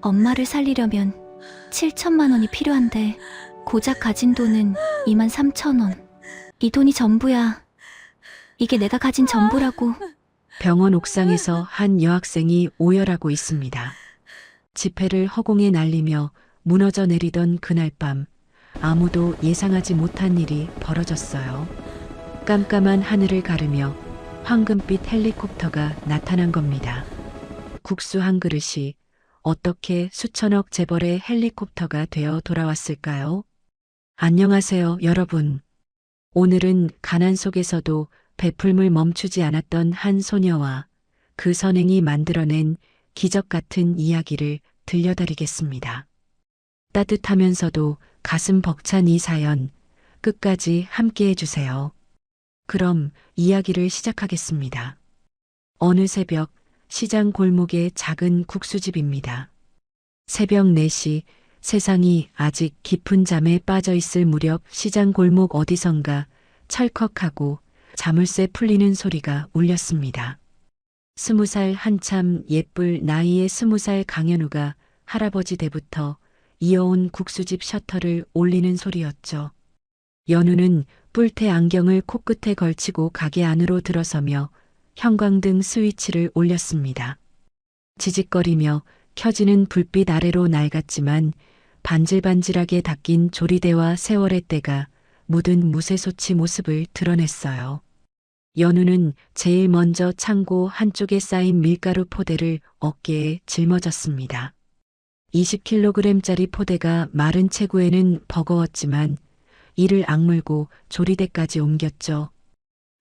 엄마를 살리려면 7천만 원이 필요한데 고작 가진 돈은 2만 3천 원. 이 돈이 전부야. 이게 내가 가진 전부라고. 병원 옥상에서 한 여학생이 오열하고 있습니다. 지폐를 허공에 날리며 무너져 내리던 그날 밤, 아무도 예상하지 못한 일이 벌어졌어요. 깜깜한 하늘을 가르며 황금빛 헬리콥터가 나타난 겁니다. 국수 한 그릇이 어떻게 수천억 재벌의 헬리콥터가 되어 돌아왔을까요? 안녕하세요, 여러분. 오늘은 가난 속에서도 베풀물 멈추지 않았던 한 소녀와 그 선행이 만들어낸 기적 같은 이야기를 들려드리겠습니다. 따뜻하면서도 가슴 벅찬 이 사연 끝까지 함께 해주세요. 그럼 이야기를 시작하겠습니다. 어느 새벽 시장 골목의 작은 국수집입니다. 새벽 4시 세상이 아직 깊은 잠에 빠져 있을 무렵 시장 골목 어디선가 찰컥하고 자물쇠 풀리는 소리가 울렸습니다. 20살 한참 예쁠 나이의 20살 강현우가 할아버지 때부터 이어온 국수집 셔터를 올리는 소리였죠. 연우는 뿔테 안경을 코끝에 걸치고 가게 안으로 들어서며 형광등 스위치를 올렸습니다. 지직거리며 켜지는 불빛 아래로 낡았지만 반질반질하게 닦인 조리대와 세월의 때가 묻은 무쇠소치 모습을 드러냈어요. 연우는 제일 먼저 창고 한쪽에 쌓인 밀가루 포대를 어깨에 짊어졌습니다. 20kg짜리 포대가 마른 체구에는 버거웠지만 이를 악물고 조리대까지 옮겼죠.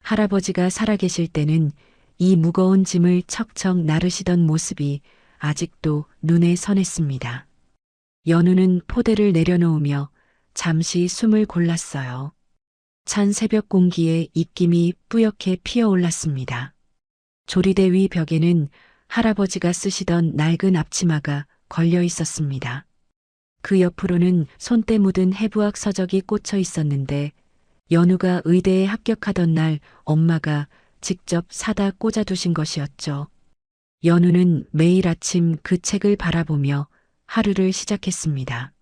할아버지가 살아계실 때는 이 무거운 짐을 척척 나르시던 모습이 아직도 눈에 선했습니다. 연우는 포대를 내려놓으며 잠시 숨을 골랐어요. 찬 새벽 공기에 입김이 뿌옇게 피어올랐습니다. 조리대 위 벽에는 할아버지가 쓰시던 낡은 앞치마가 걸려 있었습니다. 그 옆으로는 손때 묻은 해부학 서적이 꽂혀 있었는데 연우가 의대에 합격하던 날 엄마가 직접 사다 꽂아두신 것이었죠. 연우는 매일 아침 그 책을 바라보며 하루를 시작했습니다.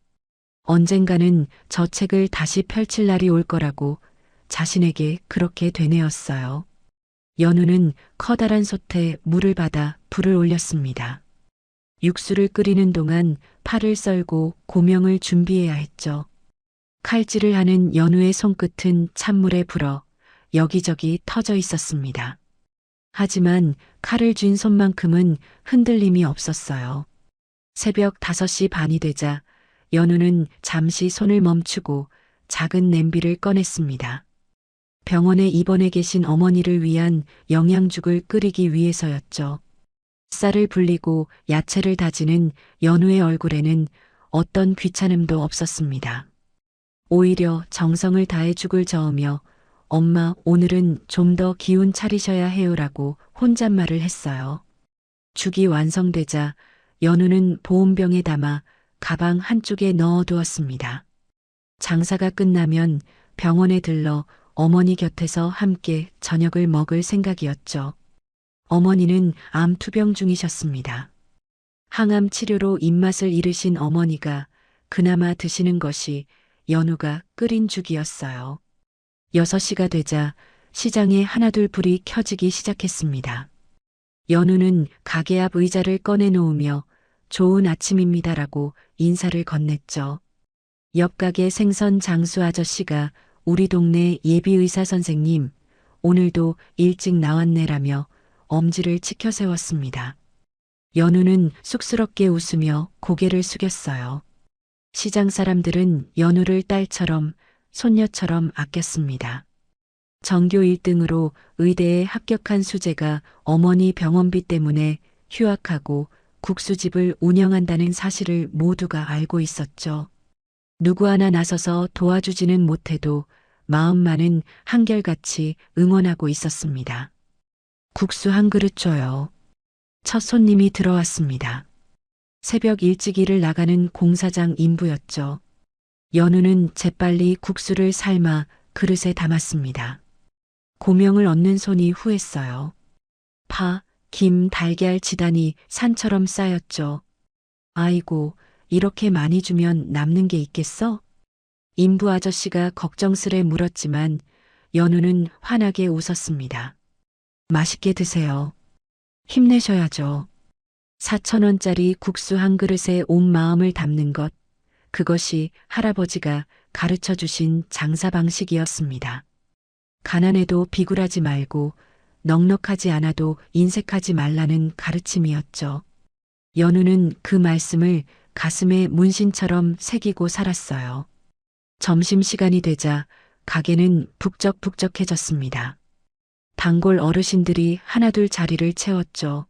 언젠가는 저 책을 다시 펼칠 날이 올 거라고 자신에게 그렇게 되뇌었어요. 연우는 커다란 솥에 물을 받아 불을 올렸습니다. 육수를 끓이는 동안 파를 썰고 고명을 준비해야 했죠. 칼질을 하는 연우의 손끝은 찬물에 불어 여기저기 터져 있었습니다. 하지만 칼을 쥔 손만큼은 흔들림이 없었어요. 새벽 5시 반이 되자 연우는 잠시 손을 멈추고 작은 냄비를 꺼냈습니다. 병원에 입원해 계신 어머니를 위한 영양죽을 끓이기 위해서였죠. 쌀을 불리고 야채를 다지는 연우의 얼굴에는 어떤 귀찮음도 없었습니다. 오히려 정성을 다해 죽을 저으며 엄마 오늘은 좀 더 기운 차리셔야 해요라고 혼잣말을 했어요. 죽이 완성되자 연우는 보온병에 담아 가방 한쪽에 넣어두었습니다. 장사가 끝나면 병원에 들러 어머니 곁에서 함께 저녁을 먹을 생각이었죠. 어머니는 암 투병 중이셨습니다. 항암 치료로 입맛을 잃으신 어머니가 그나마 드시는 것이 연우가 끓인 죽이었어요. 6시가 되자 시장에 하나둘 불이 켜지기 시작했습니다. 연우는 가게 앞 의자를 꺼내놓으며 좋은 아침입니다라고 인사를 건넸죠. 옆 가게 생선 장수 아저씨가 우리 동네 예비 의사 선생님, 오늘도 일찍 나왔네라며 엄지를 치켜 세웠습니다. 연우는 쑥스럽게 웃으며 고개를 숙였어요. 시장 사람들은 연우를 딸처럼 손녀처럼 아꼈습니다. 전교 1등으로 의대에 합격한 수재가 어머니 병원비 때문에 휴학하고 국수집을 운영한다는 사실을 모두가 알고 있었죠. 누구 하나 나서서 도와주지는 못해도 마음만은 한결같이 응원하고 있었습니다. 국수 한 그릇 줘요. 첫 손님이 들어왔습니다. 새벽 일찍 일을 나가는 공사장 인부였죠. 연우는 재빨리 국수를 삶아 그릇에 담았습니다. 고명을 얻는 손이 후했어요. 파, 김, 달걀 지단이 산처럼 쌓였죠. 아이고, 이렇게 많이 주면 남는 게 있겠어? 인부 아저씨가 걱정스레 물었지만 연우는 환하게 웃었습니다. 맛있게 드세요. 힘내셔야죠. 4,000원짜리 국수 한 그릇에 온 마음을 담는 것, 그것이 할아버지가 가르쳐 주신 장사 방식이었습니다. 가난해도 비굴하지 말고 넉넉하지 않아도 인색하지 말라는 가르침이었죠. 연우는 그 말씀을 가슴에 문신처럼 새기고 살았어요. 점심시간이 되자 가게는 북적북적해졌습니다. 단골 어르신들이 하나둘 자리를 채웠죠.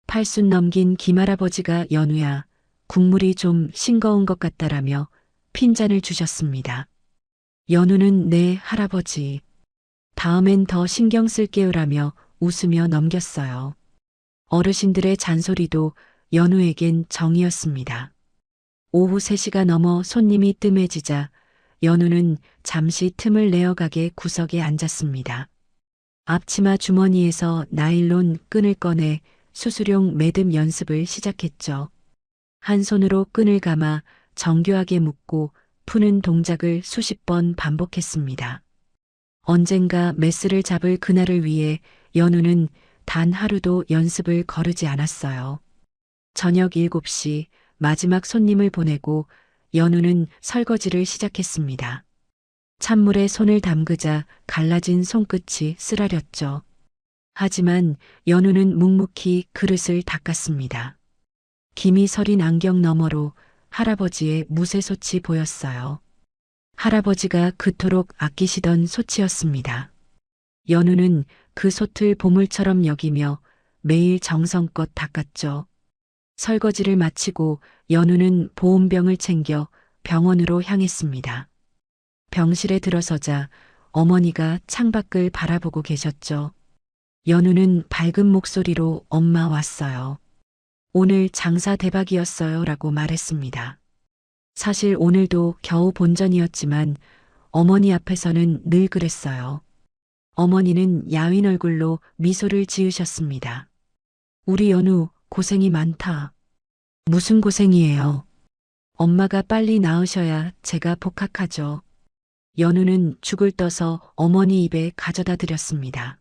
80 넘긴 김할아버지가 연우야, 국물이 좀 싱거운 것 같다라며 핀잔을 주셨습니다. 연우는 네, 할아버지. 다음엔 더 신경 쓸게요라며 웃으며 넘겼어요. 어르신들의 잔소리도 연우에겐 정이었습니다. 오후 3시가 넘어 손님이 뜸해지자 연우는 잠시 틈을 내어 가게 구석에 앉았습니다. 앞치마 주머니에서 나일론 끈을 꺼내 수수용 매듭 연습을 시작했죠. 한 손으로 끈을 감아 정교하게 묶고 푸는 동작을 수십 번 반복했습니다. 언젠가 메스를 잡을 그날을 위해 연우는 단 하루도 연습을 거르지 않았어요. 저녁 7시 마지막 손님을 보내고 연우는 설거지를 시작했습니다. 찬물에 손을 담그자 갈라진 손끝이 쓰라렸죠. 하지만 연우는 묵묵히 그릇을 닦았습니다. 김이 서린 안경 너머로 할아버지의 무쇠솥이 보였어요. 할아버지가 그토록 아끼시던 솥이었습니다. 연우는 그 솥을 보물처럼 여기며 매일 정성껏 닦았죠. 설거지를 마치고 연우는 보온병을 챙겨 병원으로 향했습니다. 병실에 들어서자 어머니가 창밖을 바라보고 계셨죠. 연우는 밝은 목소리로 엄마 왔어요. 오늘 장사 대박이었어요 라고 말했습니다. 사실 오늘도 겨우 본전이었지만 어머니 앞에서는 늘 그랬어요. 어머니는 야윈 얼굴로 미소를 지으셨습니다. 우리 연우 고생이 많다. 무슨 고생이에요? 엄마가 빨리 나으셔야 제가 복학하죠. 연우는 죽을 떠서 어머니 입에 가져다 드렸습니다.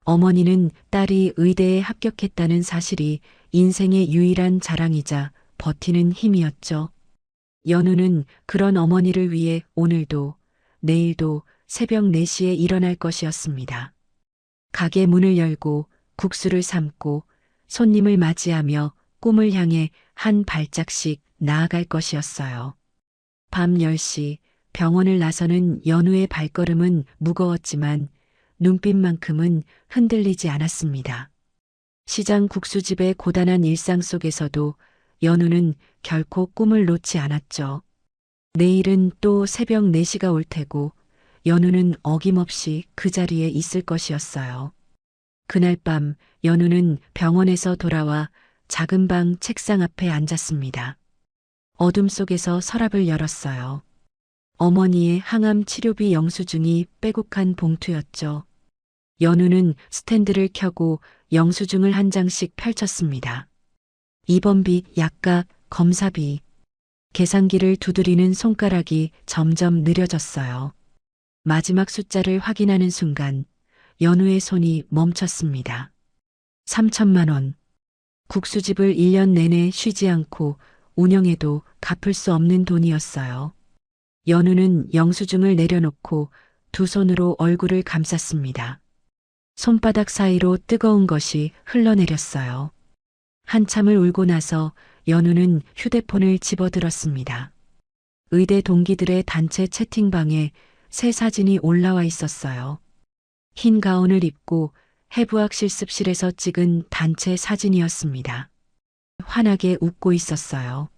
어머니는 딸이 의대에 합격했다는 사실이 인생의 유일한 자랑이자 버티는 힘이었죠. 연우는 그런 어머니를 위해 오늘도 내일도 새벽 4시에 일어날 것이었습니다. 가게 문을 열고 국수를 삶고 손님을 맞이하며 꿈을 향해 한 발짝씩 나아갈 것이었어요. 밤 10시 병원을 나서는 연우의 발걸음은 무거웠지만 눈빛만큼은 흔들리지 않았습니다. 시장 국수집의 고단한 일상 속에서도 연우는 결코 꿈을 놓지 않았죠. 내일은 또 새벽 4시가 올 테고 연우는 어김없이 그 자리에 있을 것이었어요. 그날 밤 연우는 병원에서 돌아와 작은 방 책상 앞에 앉았습니다. 어둠 속에서 서랍을 열었어요. 어머니의 항암 치료비 영수증이 빼곡한 봉투였죠. 연우는 스탠드를 켜고 영수증을 한 장씩 펼쳤습니다. 입원비, 약값, 검사비. 계산기를 두드리는 손가락이 점점 느려졌어요. 마지막 숫자를 확인하는 순간 연우의 손이 멈췄습니다. 3천만 원. 국수집을 1년 내내 쉬지 않고 운영해도 갚을 수 없는 돈이었어요. 연우는 영수증을 내려놓고 두 손으로 얼굴을 감쌌습니다. 손바닥 사이로 뜨거운 것이 흘러내렸어요. 한참을 울고 나서 연우는 휴대폰을 집어들었습니다. 의대 동기들의 단체 채팅방에 새 사진이 올라와 있었어요. 흰 가운을 입고 해부학 실습실에서 찍은 단체 사진이었습니다. 환하게 웃고 있었어요.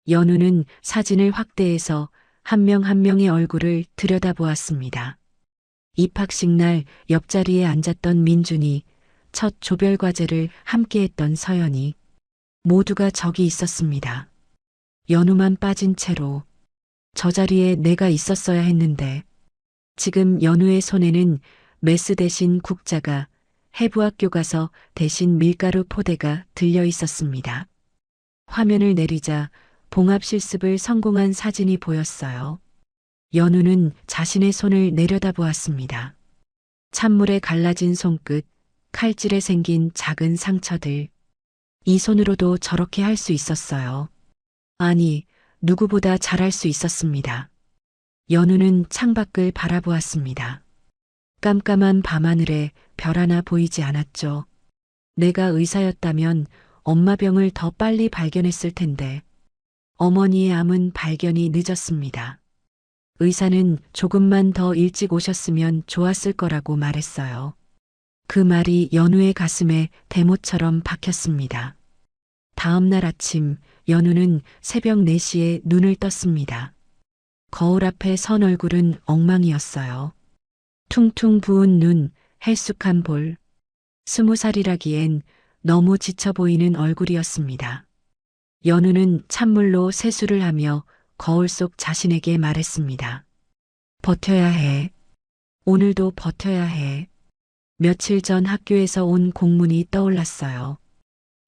연우는 사진을 확대해서 한 명 한 명의 얼굴을 들여다보았습니다. 입학식 날 옆자리에 앉았던 민준이, 첫 조별과제를 함께했던 서연이, 모두가 저기 있었습니다. 연우만 빠진 채로. 저 자리에 내가 있었어야 했는데. 지금 연우의 손에는 메스 대신 국자가, 해부학 교과서 대신 밀가루 포대가 들려 있었습니다. 화면을 내리자 봉합 실습을 성공한 사진이 보였어요. 연우는 자신의 손을 내려다보았습니다. 찬물에 갈라진 손끝, 칼질에 생긴 작은 상처들. 이 손으로도 저렇게 할 수 있었어요. 아니, 누구보다 잘할 수 있었습니다. 연우는 창밖을 바라보았습니다. 깜깜한 밤하늘에 별 하나 보이지 않았죠. 내가 의사였다면 엄마 병을 더 빨리 발견했을 텐데. 어머니의 암은 발견이 늦었습니다. 의사는 조금만 더 일찍 오셨으면 좋았을 거라고 말했어요. 그 말이 연우의 가슴에 대못처럼 박혔습니다. 다음 날 아침 연우는 새벽 4시에 눈을 떴습니다. 거울 앞에 선 얼굴은 엉망이었어요. 퉁퉁 부은 눈, 헬쑥한 볼. 20살이라기엔 너무 지쳐 보이는 얼굴이었습니다. 연우는 찬물로 세수를 하며 거울 속 자신에게 말했습니다. 버텨야 해. 오늘도 버텨야 해. 며칠 전 학교에서 온 공문이 떠올랐어요.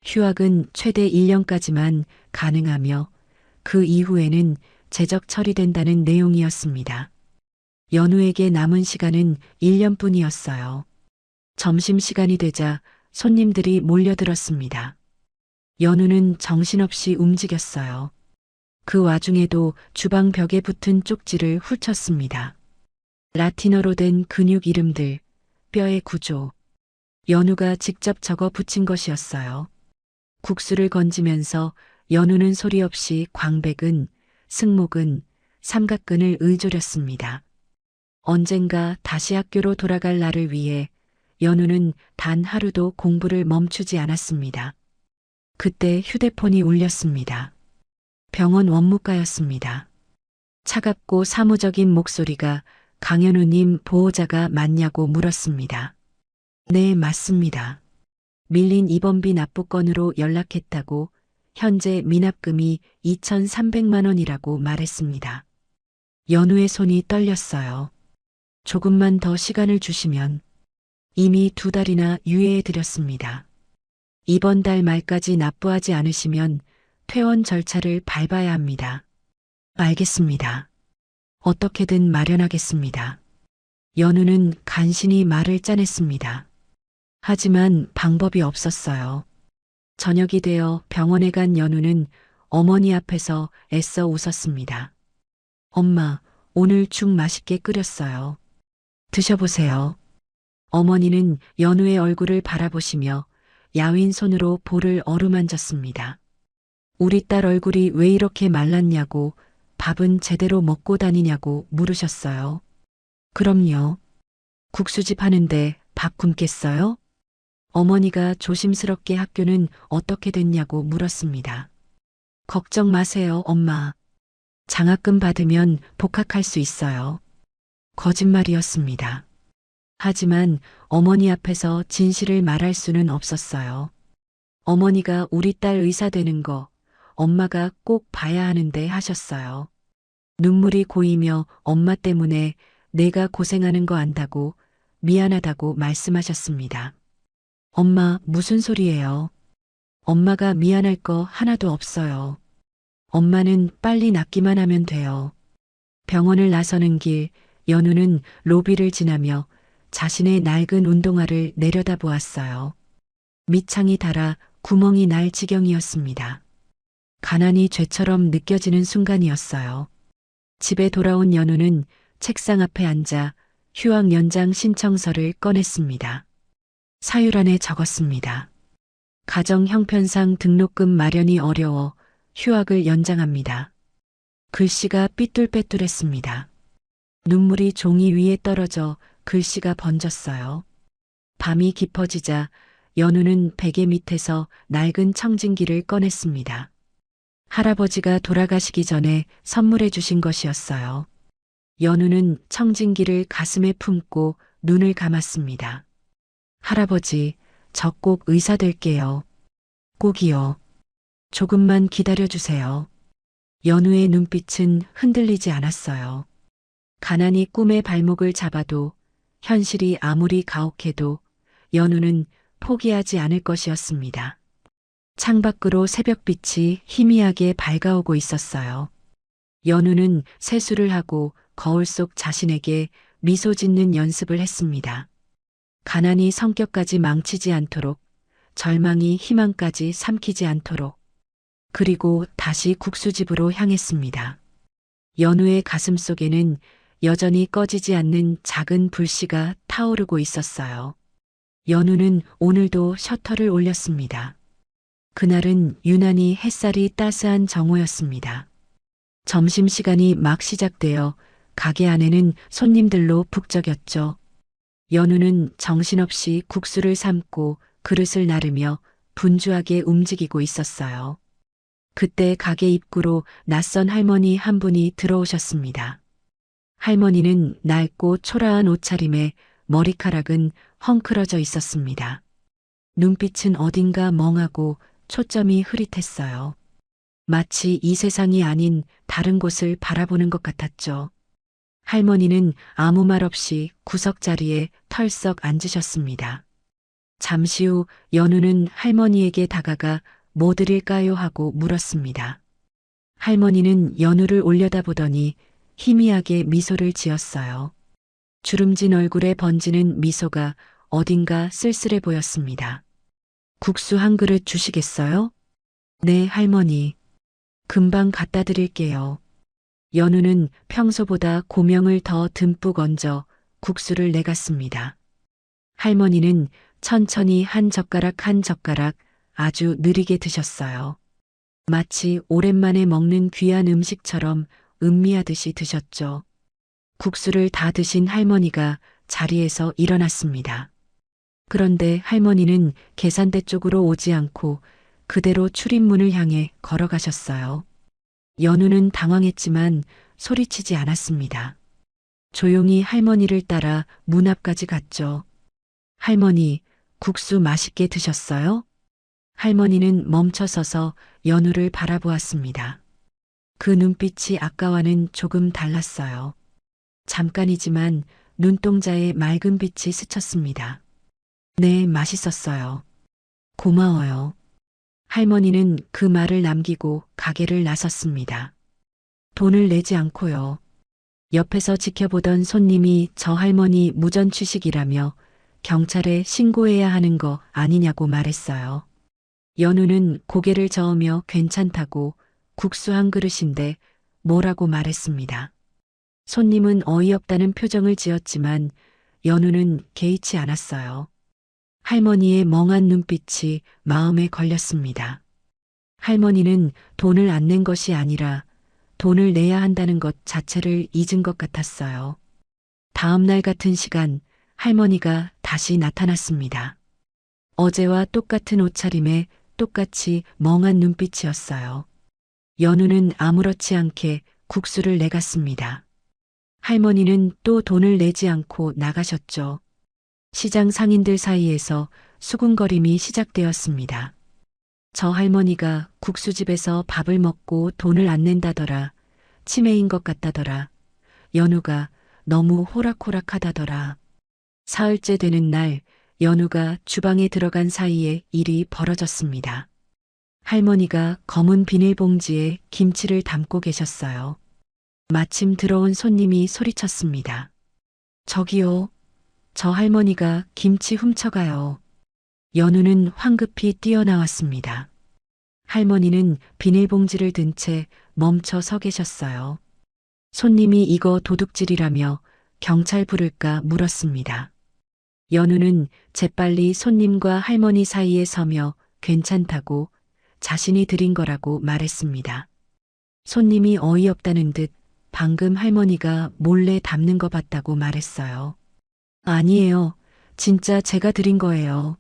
휴학은 최대 1년까지만 가능하며 그 이후에는 재적 처리된다는 내용이었습니다. 연우에게 남은 시간은 1년뿐이었어요. 점심시간이 되자 손님들이 몰려들었습니다. 연우는 정신없이 움직였어요. 그 와중에도 주방 벽에 붙은 쪽지를 훑었습니다. 라틴어로 된 근육 이름들, 뼈의 구조. 연우가 직접 적어 붙인 것이었어요. 국수를 건지면서 연우는 소리 없이 광배근, 승모근, 삼각근을 의조렸습니다. 언젠가 다시 학교로 돌아갈 날을 위해 연우는 단 하루도 공부를 멈추지 않았습니다. 그때 휴대폰이 울렸습니다. 병원 원무과였습니다. 차갑고 사무적인 목소리가 강연우님 보호자가 맞냐고 물었습니다. 네, 맞습니다. 밀린 입원비 납부건으로 연락했다고 현재 미납금이 2,300만 원이라고 말했습니다. 연우의 손이 떨렸어요. 조금만 더 시간을 주시면. 이미 2달이나 유예해 드렸습니다. 이번 달 말까지 납부하지 않으시면 퇴원 절차를 밟아야 합니다. 알겠습니다. 어떻게든 마련하겠습니다. 연우는 간신히 말을 짜냈습니다. 하지만 방법이 없었어요. 저녁이 되어 병원에 간 연우는 어머니 앞에서 애써 웃었습니다. 엄마, 오늘 죽 맛있게 끓였어요. 드셔보세요. 어머니는 연우의 얼굴을 바라보시며 야윈 손으로 볼을 어루만졌습니다. 우리 딸 얼굴이 왜 이렇게 말랐냐고, 밥은 제대로 먹고 다니냐고 물으셨어요. 그럼요. 국수집 하는데 밥 굶겠어요? 어머니가 조심스럽게 학교는 어떻게 됐냐고 물었습니다. 걱정 마세요, 엄마. 장학금 받으면 복학할 수 있어요. 거짓말이었습니다. 하지만 어머니 앞에서 진실을 말할 수는 없었어요. 어머니가 우리 딸 의사 되는 거 엄마가 꼭 봐야 하는데 하셨어요. 눈물이 고이며 엄마 때문에 내가 고생하는 거 안다고 미안하다고 말씀하셨습니다. 엄마, 무슨 소리예요? 엄마가 미안할 거 하나도 없어요. 엄마는 빨리 낫기만 하면 돼요. 병원을 나서는 길, 연우는 로비를 지나며 자신의 낡은 운동화를 내려다보았어요. 밑창이 닳아 구멍이 날 지경이었습니다. 가난이 죄처럼 느껴지는 순간이었어요. 집에 돌아온 연우는 책상 앞에 앉아 휴학 연장 신청서를 꺼냈습니다. 사유란에 적었습니다. 가정 형편상 등록금 마련이 어려워 휴학을 연장합니다. 글씨가 삐뚤빼뚤했습니다. 눈물이 종이 위에 떨어져 글씨가 번졌어요. 밤이 깊어지자 연우는 베개 밑에서 낡은 청진기를 꺼냈습니다. 할아버지가 돌아가시기 전에 선물해 주신 것이었어요. 연우는 청진기를 가슴에 품고 눈을 감았습니다. 할아버지, 저 꼭 의사 될게요. 꼭이요. 조금만 기다려 주세요. 연우의 눈빛은 흔들리지 않았어요. 가난이 꿈의 발목을 잡아도 현실이 아무리 가혹해도 연우는 포기하지 않을 것이었습니다. 창밖으로 새벽빛이 희미하게 밝아오고 있었어요. 연우는 세수를 하고 거울 속 자신에게 미소 짓는 연습을 했습니다. 가난이 성격까지 망치지 않도록, 절망이 희망까지 삼키지 않도록, 그리고 다시 국수집으로 향했습니다. 연우의 가슴 속에는 여전히 꺼지지 않는 작은 불씨가 타오르고 있었어요. 연우는 오늘도 셔터를 올렸습니다. 그날은 유난히 햇살이 따스한 정오였습니다. 점심시간이 막 시작되어 가게 안에는 손님들로 북적였죠. 연우는 정신없이 국수를 삶고 그릇을 나르며 분주하게 움직이고 있었어요. 그때 가게 입구로 낯선 할머니 한 분이 들어오셨습니다. 할머니는 낡고 초라한 옷차림에 머리카락은 헝클어져 있었습니다. 눈빛은 어딘가 멍하고 초점이 흐릿했어요. 마치 이 세상이 아닌 다른 곳을 바라보는 것 같았죠. 할머니는 아무 말 없이 구석 자리에 털썩 앉으셨습니다. 잠시 후 연우는 할머니에게 다가가 뭐 드릴까요 하고 물었습니다. 할머니는 연우를 올려다보더니 희미하게 미소를 지었어요. 주름진 얼굴에 번지는 미소가 어딘가 쓸쓸해 보였습니다. 국수 한 그릇 주시겠어요? 네, 할머니. 금방 갖다 드릴게요. 연우는 평소보다 고명을 더 듬뿍 얹어 국수를 내갔습니다. 할머니는 천천히 한 젓가락 한 젓가락 아주 느리게 드셨어요. 마치 오랜만에 먹는 귀한 음식처럼 음미하듯이 드셨죠. 국수를 다 드신 할머니가 자리에서 일어났습니다. 그런데 할머니는 계산대 쪽으로 오지 않고 그대로 출입문을 향해 걸어가셨어요. 연우는 당황했지만 소리치지 않았습니다. 조용히 할머니를 따라 문 앞까지 갔죠. 할머니, 국수 맛있게 드셨어요? 할머니는 멈춰서서 연우를 바라보았습니다. 그 눈빛이 아까와는 조금 달랐어요. 잠깐이지만 눈동자에 맑은 빛이 스쳤습니다. 네, 맛있었어요. 고마워요. 할머니는 그 말을 남기고 가게를 나섰습니다. 돈을 내지 않고요. 옆에서 지켜보던 손님이 저 할머니 무전취식이라며 경찰에 신고해야 하는 거 아니냐고 말했어요. 연우는 고개를 저으며 괜찮다고 국수 한 그릇인데 뭐라고 말했습니다. 손님은 어이없다는 표정을 지었지만 연우는 개의치 않았어요. 할머니의 멍한 눈빛이 마음에 걸렸습니다. 할머니는 돈을 안 낸 것이 아니라 돈을 내야 한다는 것 자체를 잊은 것 같았어요. 다음 날 같은 시간 할머니가 다시 나타났습니다. 어제와 똑같은 옷차림에 똑같이 멍한 눈빛이었어요. 연우는 아무렇지 않게 국수를 내갔습니다. 할머니는 또 돈을 내지 않고 나가셨죠. 시장 상인들 사이에서 수군거림이 시작되었습니다. 저 할머니가 국수집에서 밥을 먹고 돈을 안 낸다더라. 치매인 것 같다더라. 연우가 너무 호락호락하다더라. 사흘째 되는 날 연우가 주방에 들어간 사이에 일이 벌어졌습니다. 할머니가 검은 비닐봉지에 김치를 담고 계셨어요. 마침 들어온 손님이 소리쳤습니다. 저기요. 저 할머니가 김치 훔쳐가요. 연우는 황급히 뛰어나왔습니다. 할머니는 비닐봉지를 든 채 멈춰 서 계셨어요. 손님이 이거 도둑질이라며 경찰 부를까 물었습니다. 연우는 재빨리 손님과 할머니 사이에 서며 괜찮다고 자신이 드린 거라고 말했습니다. 손님이 어이없다는 듯 방금 할머니가 몰래 담는 거 봤다고 말했어요. 아니에요. 진짜 제가 드린 거예요.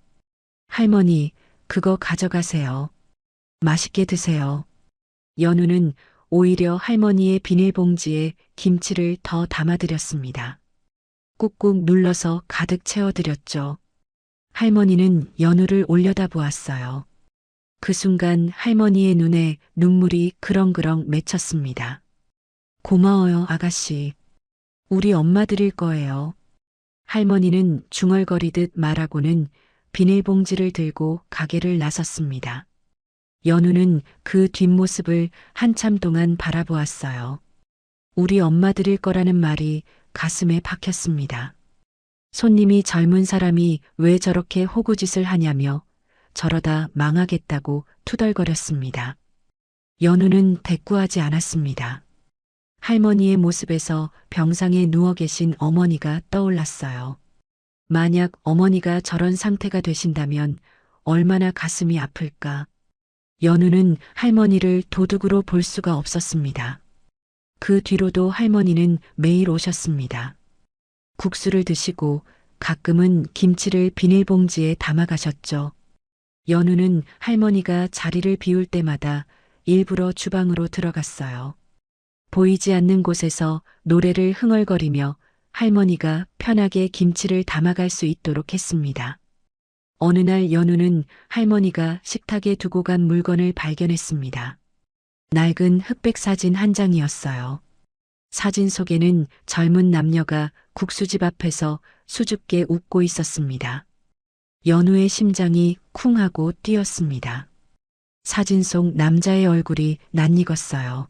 할머니, 그거 가져가세요. 맛있게 드세요. 연우는 오히려 할머니의 비닐봉지에 김치를 더 담아드렸습니다. 꾹꾹 눌러서 가득 채워드렸죠. 할머니는 연우를 올려다보았어요. 그 순간 할머니의 눈에 눈물이 그렁그렁 맺혔습니다. 고마워요, 아가씨. 우리 엄마 드릴 거예요. 할머니는 중얼거리듯 말하고는 비닐봉지를 들고 가게를 나섰습니다. 연우는 그 뒷모습을 한참 동안 바라보았어요. 우리 엄마 드릴 거라는 말이 가슴에 박혔습니다. 손님이 젊은 사람이 왜 저렇게 호구짓을 하냐며 저러다 망하겠다고 투덜거렸습니다. 연우는 대꾸하지 않았습니다. 할머니의 모습에서 병상에 누워 계신 어머니가 떠올랐어요. 만약 어머니가 저런 상태가 되신다면 얼마나 가슴이 아플까. 연우는 할머니를 도둑으로 볼 수가 없었습니다. 그 뒤로도 할머니는 매일 오셨습니다. 국수를 드시고 가끔은 김치를 비닐봉지에 담아 가셨죠. 연우는 할머니가 자리를 비울 때마다 일부러 주방으로 들어갔어요. 보이지 않는 곳에서 노래를 흥얼거리며 할머니가 편하게 김치를 담아갈 수 있도록 했습니다. 어느 날 연우는 할머니가 식탁에 두고 간 물건을 발견했습니다. 낡은 흑백 사진 한 장이었어요. 사진 속에는 젊은 남녀가 국수집 앞에서 수줍게 웃고 있었습니다. 연우의 심장이 쿵 하고 뛰었습니다. 사진 속 남자의 얼굴이 낯익었어요.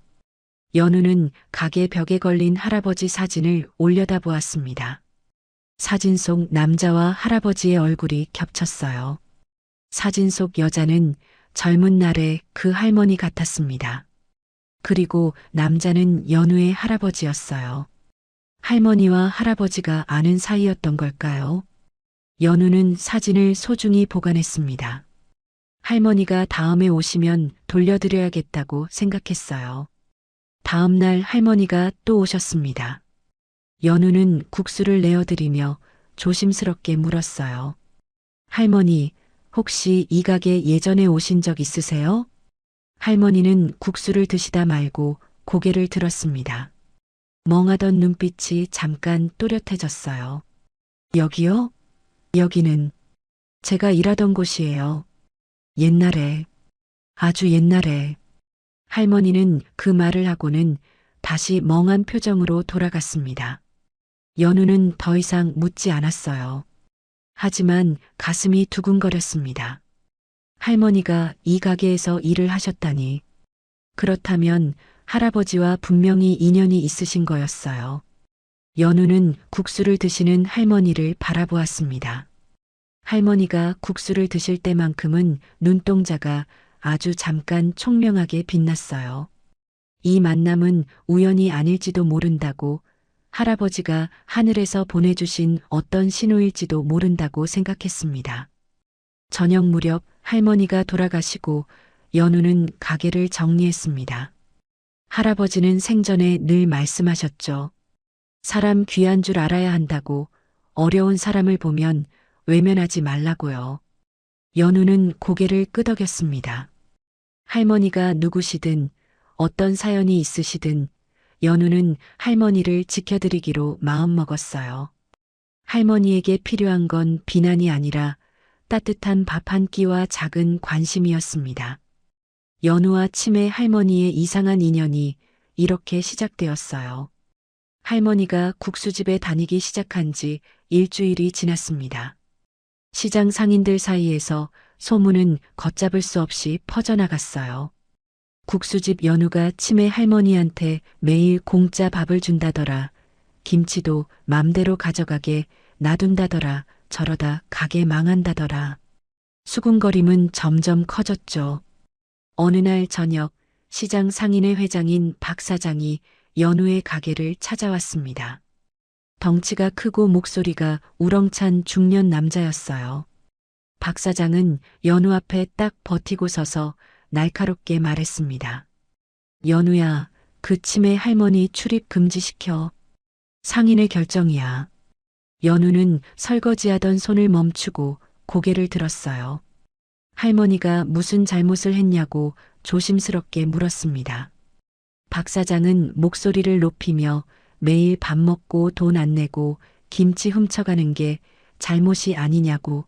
연우는 가게 벽에 걸린 할아버지 사진을 올려다보았습니다. 사진 속 남자와 할아버지의 얼굴이 겹쳤어요. 사진 속 여자는 젊은 날의 그 할머니 같았습니다. 그리고 남자는 연우의 할아버지였어요. 할머니와 할아버지가 아는 사이였던 걸까요? 연우는 사진을 소중히 보관했습니다. 할머니가 다음에 오시면 돌려드려야겠다고 생각했어요. 다음 날 할머니가 또 오셨습니다. 연우는 국수를 내어드리며 조심스럽게 물었어요. 할머니, 혹시 이 가게 예전에 오신 적 있으세요? 할머니는 국수를 드시다 말고 고개를 들었습니다. 멍하던 눈빛이 잠깐 또렷해졌어요. 여기요? 여기는 제가 일하던 곳이에요. 옛날에, 아주 옛날에. 할머니는 그 말을 하고는 다시 멍한 표정으로 돌아갔습니다. 연우는 더 이상 묻지 않았어요. 하지만 가슴이 두근거렸습니다. 할머니가 이 가게에서 일을 하셨다니. 그렇다면 할아버지와 분명히 인연이 있으신 거였어요. 연우는 국수를 드시는 할머니를 바라보았습니다. 할머니가 국수를 드실 때만큼은 눈동자가 아주 잠깐 총명하게 빛났어요. 이 만남은 우연이 아닐지도 모른다고, 할아버지가 하늘에서 보내주신 어떤 신호일지도 모른다고 생각했습니다. 저녁 무렵 할머니가 돌아가시고 연우는 가게를 정리했습니다. 할아버지는 생전에 늘 말씀하셨죠. 사람 귀한 줄 알아야 한다고, 어려운 사람을 보면 외면하지 말라고요. 연우는 고개를 끄덕였습니다. 할머니가 누구시든 어떤 사연이 있으시든 연우는 할머니를 지켜드리기로 마음먹었어요. 할머니에게 필요한 건 비난이 아니라 따뜻한 밥 한 끼와 작은 관심이었습니다. 연우와 치매 할머니의 이상한 인연이 이렇게 시작되었어요. 할머니가 국수집에 다니기 시작한 지 일주일이 지났습니다. 시장 상인들 사이에서 소문은 걷잡을 수 없이 퍼져나갔어요. 국수집 연우가 치매 할머니한테 매일 공짜 밥을 준다더라. 김치도 맘대로 가져가게 놔둔다더라. 저러다 가게 망한다더라. 수군거림은 점점 커졌죠. 어느 날 저녁 시장 상인회 회장인 박 사장이 연우의 가게를 찾아왔습니다. 덩치가 크고 목소리가 우렁찬 중년 남자였어요. 박 사장은 연우 앞에 딱 버티고 서서 날카롭게 말했습니다. 연우야, 그 치매 할머니 출입 금지시켜. 상인의 결정이야. 연우는 설거지하던 손을 멈추고 고개를 들었어요. 할머니가 무슨 잘못을 했냐고 조심스럽게 물었습니다. 박 사장은 목소리를 높이며 매일 밥 먹고 돈 안 내고 김치 훔쳐가는 게 잘못이 아니냐고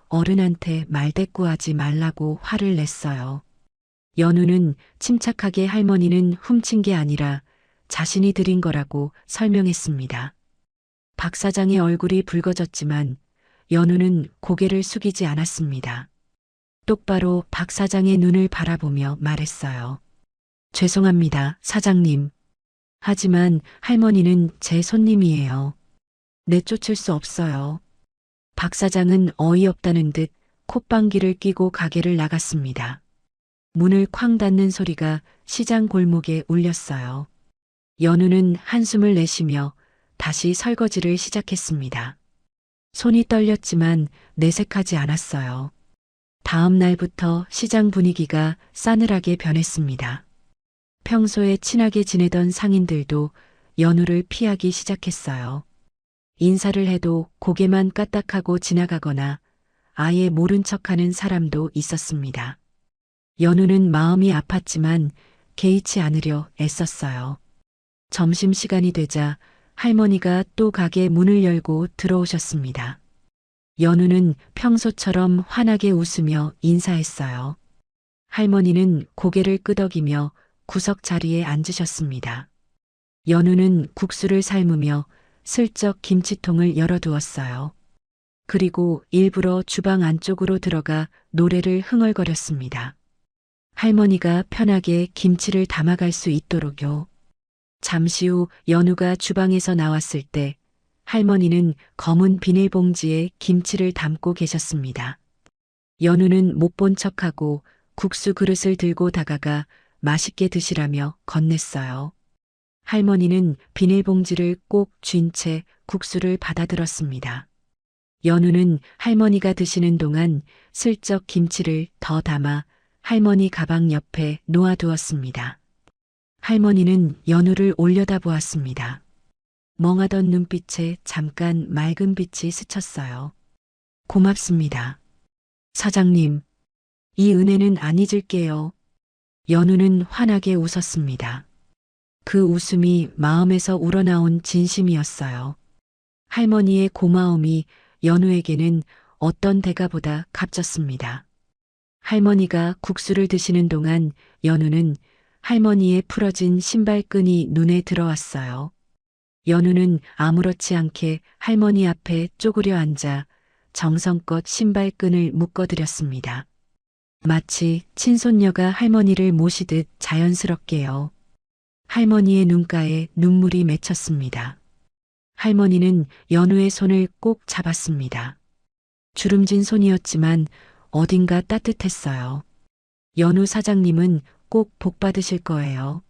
어른한테 말대꾸하지 말라고 화를 냈어요. 연우는 침착하게 할머니는 훔친 게 아니라 자신이 드린 거라고 설명했습니다. 박 사장의 얼굴이 붉어졌지만 연우는 고개를 숙이지 않았습니다. 똑바로 박 사장의 눈을 바라보며 말했어요. 죄송합니다, 사장님. 하지만 할머니는 제 손님이에요. 내쫓을 수 없어요. 박 사장은 어이없다는 듯 콧방귀를 뀌고 가게를 나갔습니다. 문을 쾅 닫는 소리가 시장 골목에 울렸어요. 연우는 한숨을 내쉬며 다시 설거지를 시작했습니다. 손이 떨렸지만 내색하지 않았어요. 다음 날부터 시장 분위기가 싸늘하게 변했습니다. 평소에 친하게 지내던 상인들도 연우를 피하기 시작했어요. 인사를 해도 고개만 까딱하고 지나가거나 아예 모른 척하는 사람도 있었습니다. 연우는 마음이 아팠지만 개의치 않으려 애썼어요. 점심시간이 되자 할머니가 또 가게 문을 열고 들어오셨습니다. 연우는 평소처럼 환하게 웃으며 인사했어요. 할머니는 고개를 끄덕이며 구석 자리에 앉으셨습니다. 연우는 국수를 삶으며 슬쩍 김치통을 열어두었어요. 그리고 일부러 주방 안쪽으로 들어가 노래를 흥얼거렸습니다. 할머니가 편하게 김치를 담아갈 수 있도록요. 잠시 후 연우가 주방에서 나왔을 때 할머니는 검은 비닐봉지에 김치를 담고 계셨습니다. 연우는 못 본 척하고 국수 그릇을 들고 다가가 맛있게 드시라며 건넸어요. 할머니는 비닐봉지를 꼭 쥔 채 국수를 받아들었습니다. 연우는 할머니가 드시는 동안 슬쩍 김치를 더 담아 할머니 가방 옆에 놓아두었습니다. 할머니는 연우를 올려다보았습니다. 멍하던 눈빛에 잠깐 맑은 빛이 스쳤어요. 고맙습니다. 사장님, 이 은혜는 안 잊을게요. 연우는 환하게 웃었습니다. 그 웃음이 마음에서 우러나온 진심이었어요. 할머니의 고마움이 연우에게는 어떤 대가보다 값졌습니다. 할머니가 국수를 드시는 동안 연우는 할머니의 풀어진 신발끈이 눈에 들어왔어요. 연우는 아무렇지 않게 할머니 앞에 쪼그려 앉아 정성껏 신발끈을 묶어드렸습니다. 마치 친손녀가 할머니를 모시듯 자연스럽게요. 할머니의 눈가에 눈물이 맺혔습니다. 할머니는 연우의 손을 꼭 잡았습니다. 주름진 손이었지만 어딘가 따뜻했어요. 연우 사장님은 꼭 복 받으실 거예요.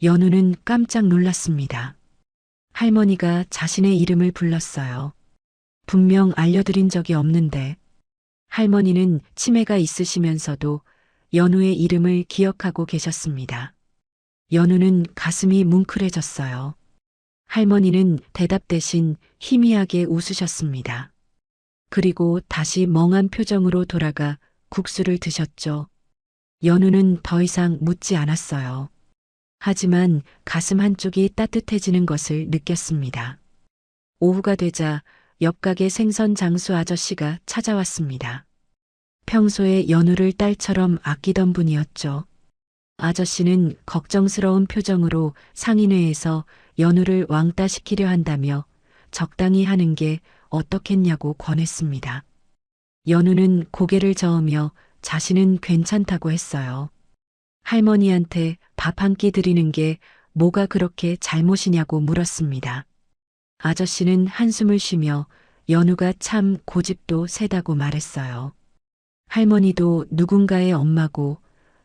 연우는 깜짝 놀랐습니다. 할머니가 자신의 이름을 불렀어요. 분명 알려드린 적이 없는데 할머니는 치매가 있으시면서도 연우의 이름을 기억하고 계셨습니다. 연우는 가슴이 뭉클해졌어요. 할머니는 대답 대신 희미하게 웃으셨습니다. 그리고 다시 멍한 표정으로 돌아가 국수를 드셨죠. 연우는 더 이상 묻지 않았어요. 하지만 가슴 한쪽이 따뜻해지는 것을 느꼈습니다. 오후가 되자 옆가게 생선 장수 아저씨가 찾아왔습니다. 평소에 연우를 딸처럼 아끼던 분이었죠. 아저씨는 걱정스러운 표정으로 상인회에서 연우를 왕따시키려 한다며 적당히 하는 게 어떻겠냐고 권했습니다. 연우는 고개를 저으며 자신은 괜찮다고 했어요. 할머니한테 밥 한 끼 드리는 게 뭐가 그렇게 잘못이냐고 물었습니다. 아저씨는 한숨을 쉬며 연우가 참 고집도 세다고 말했어요. 할머니도 누군가의 엄마고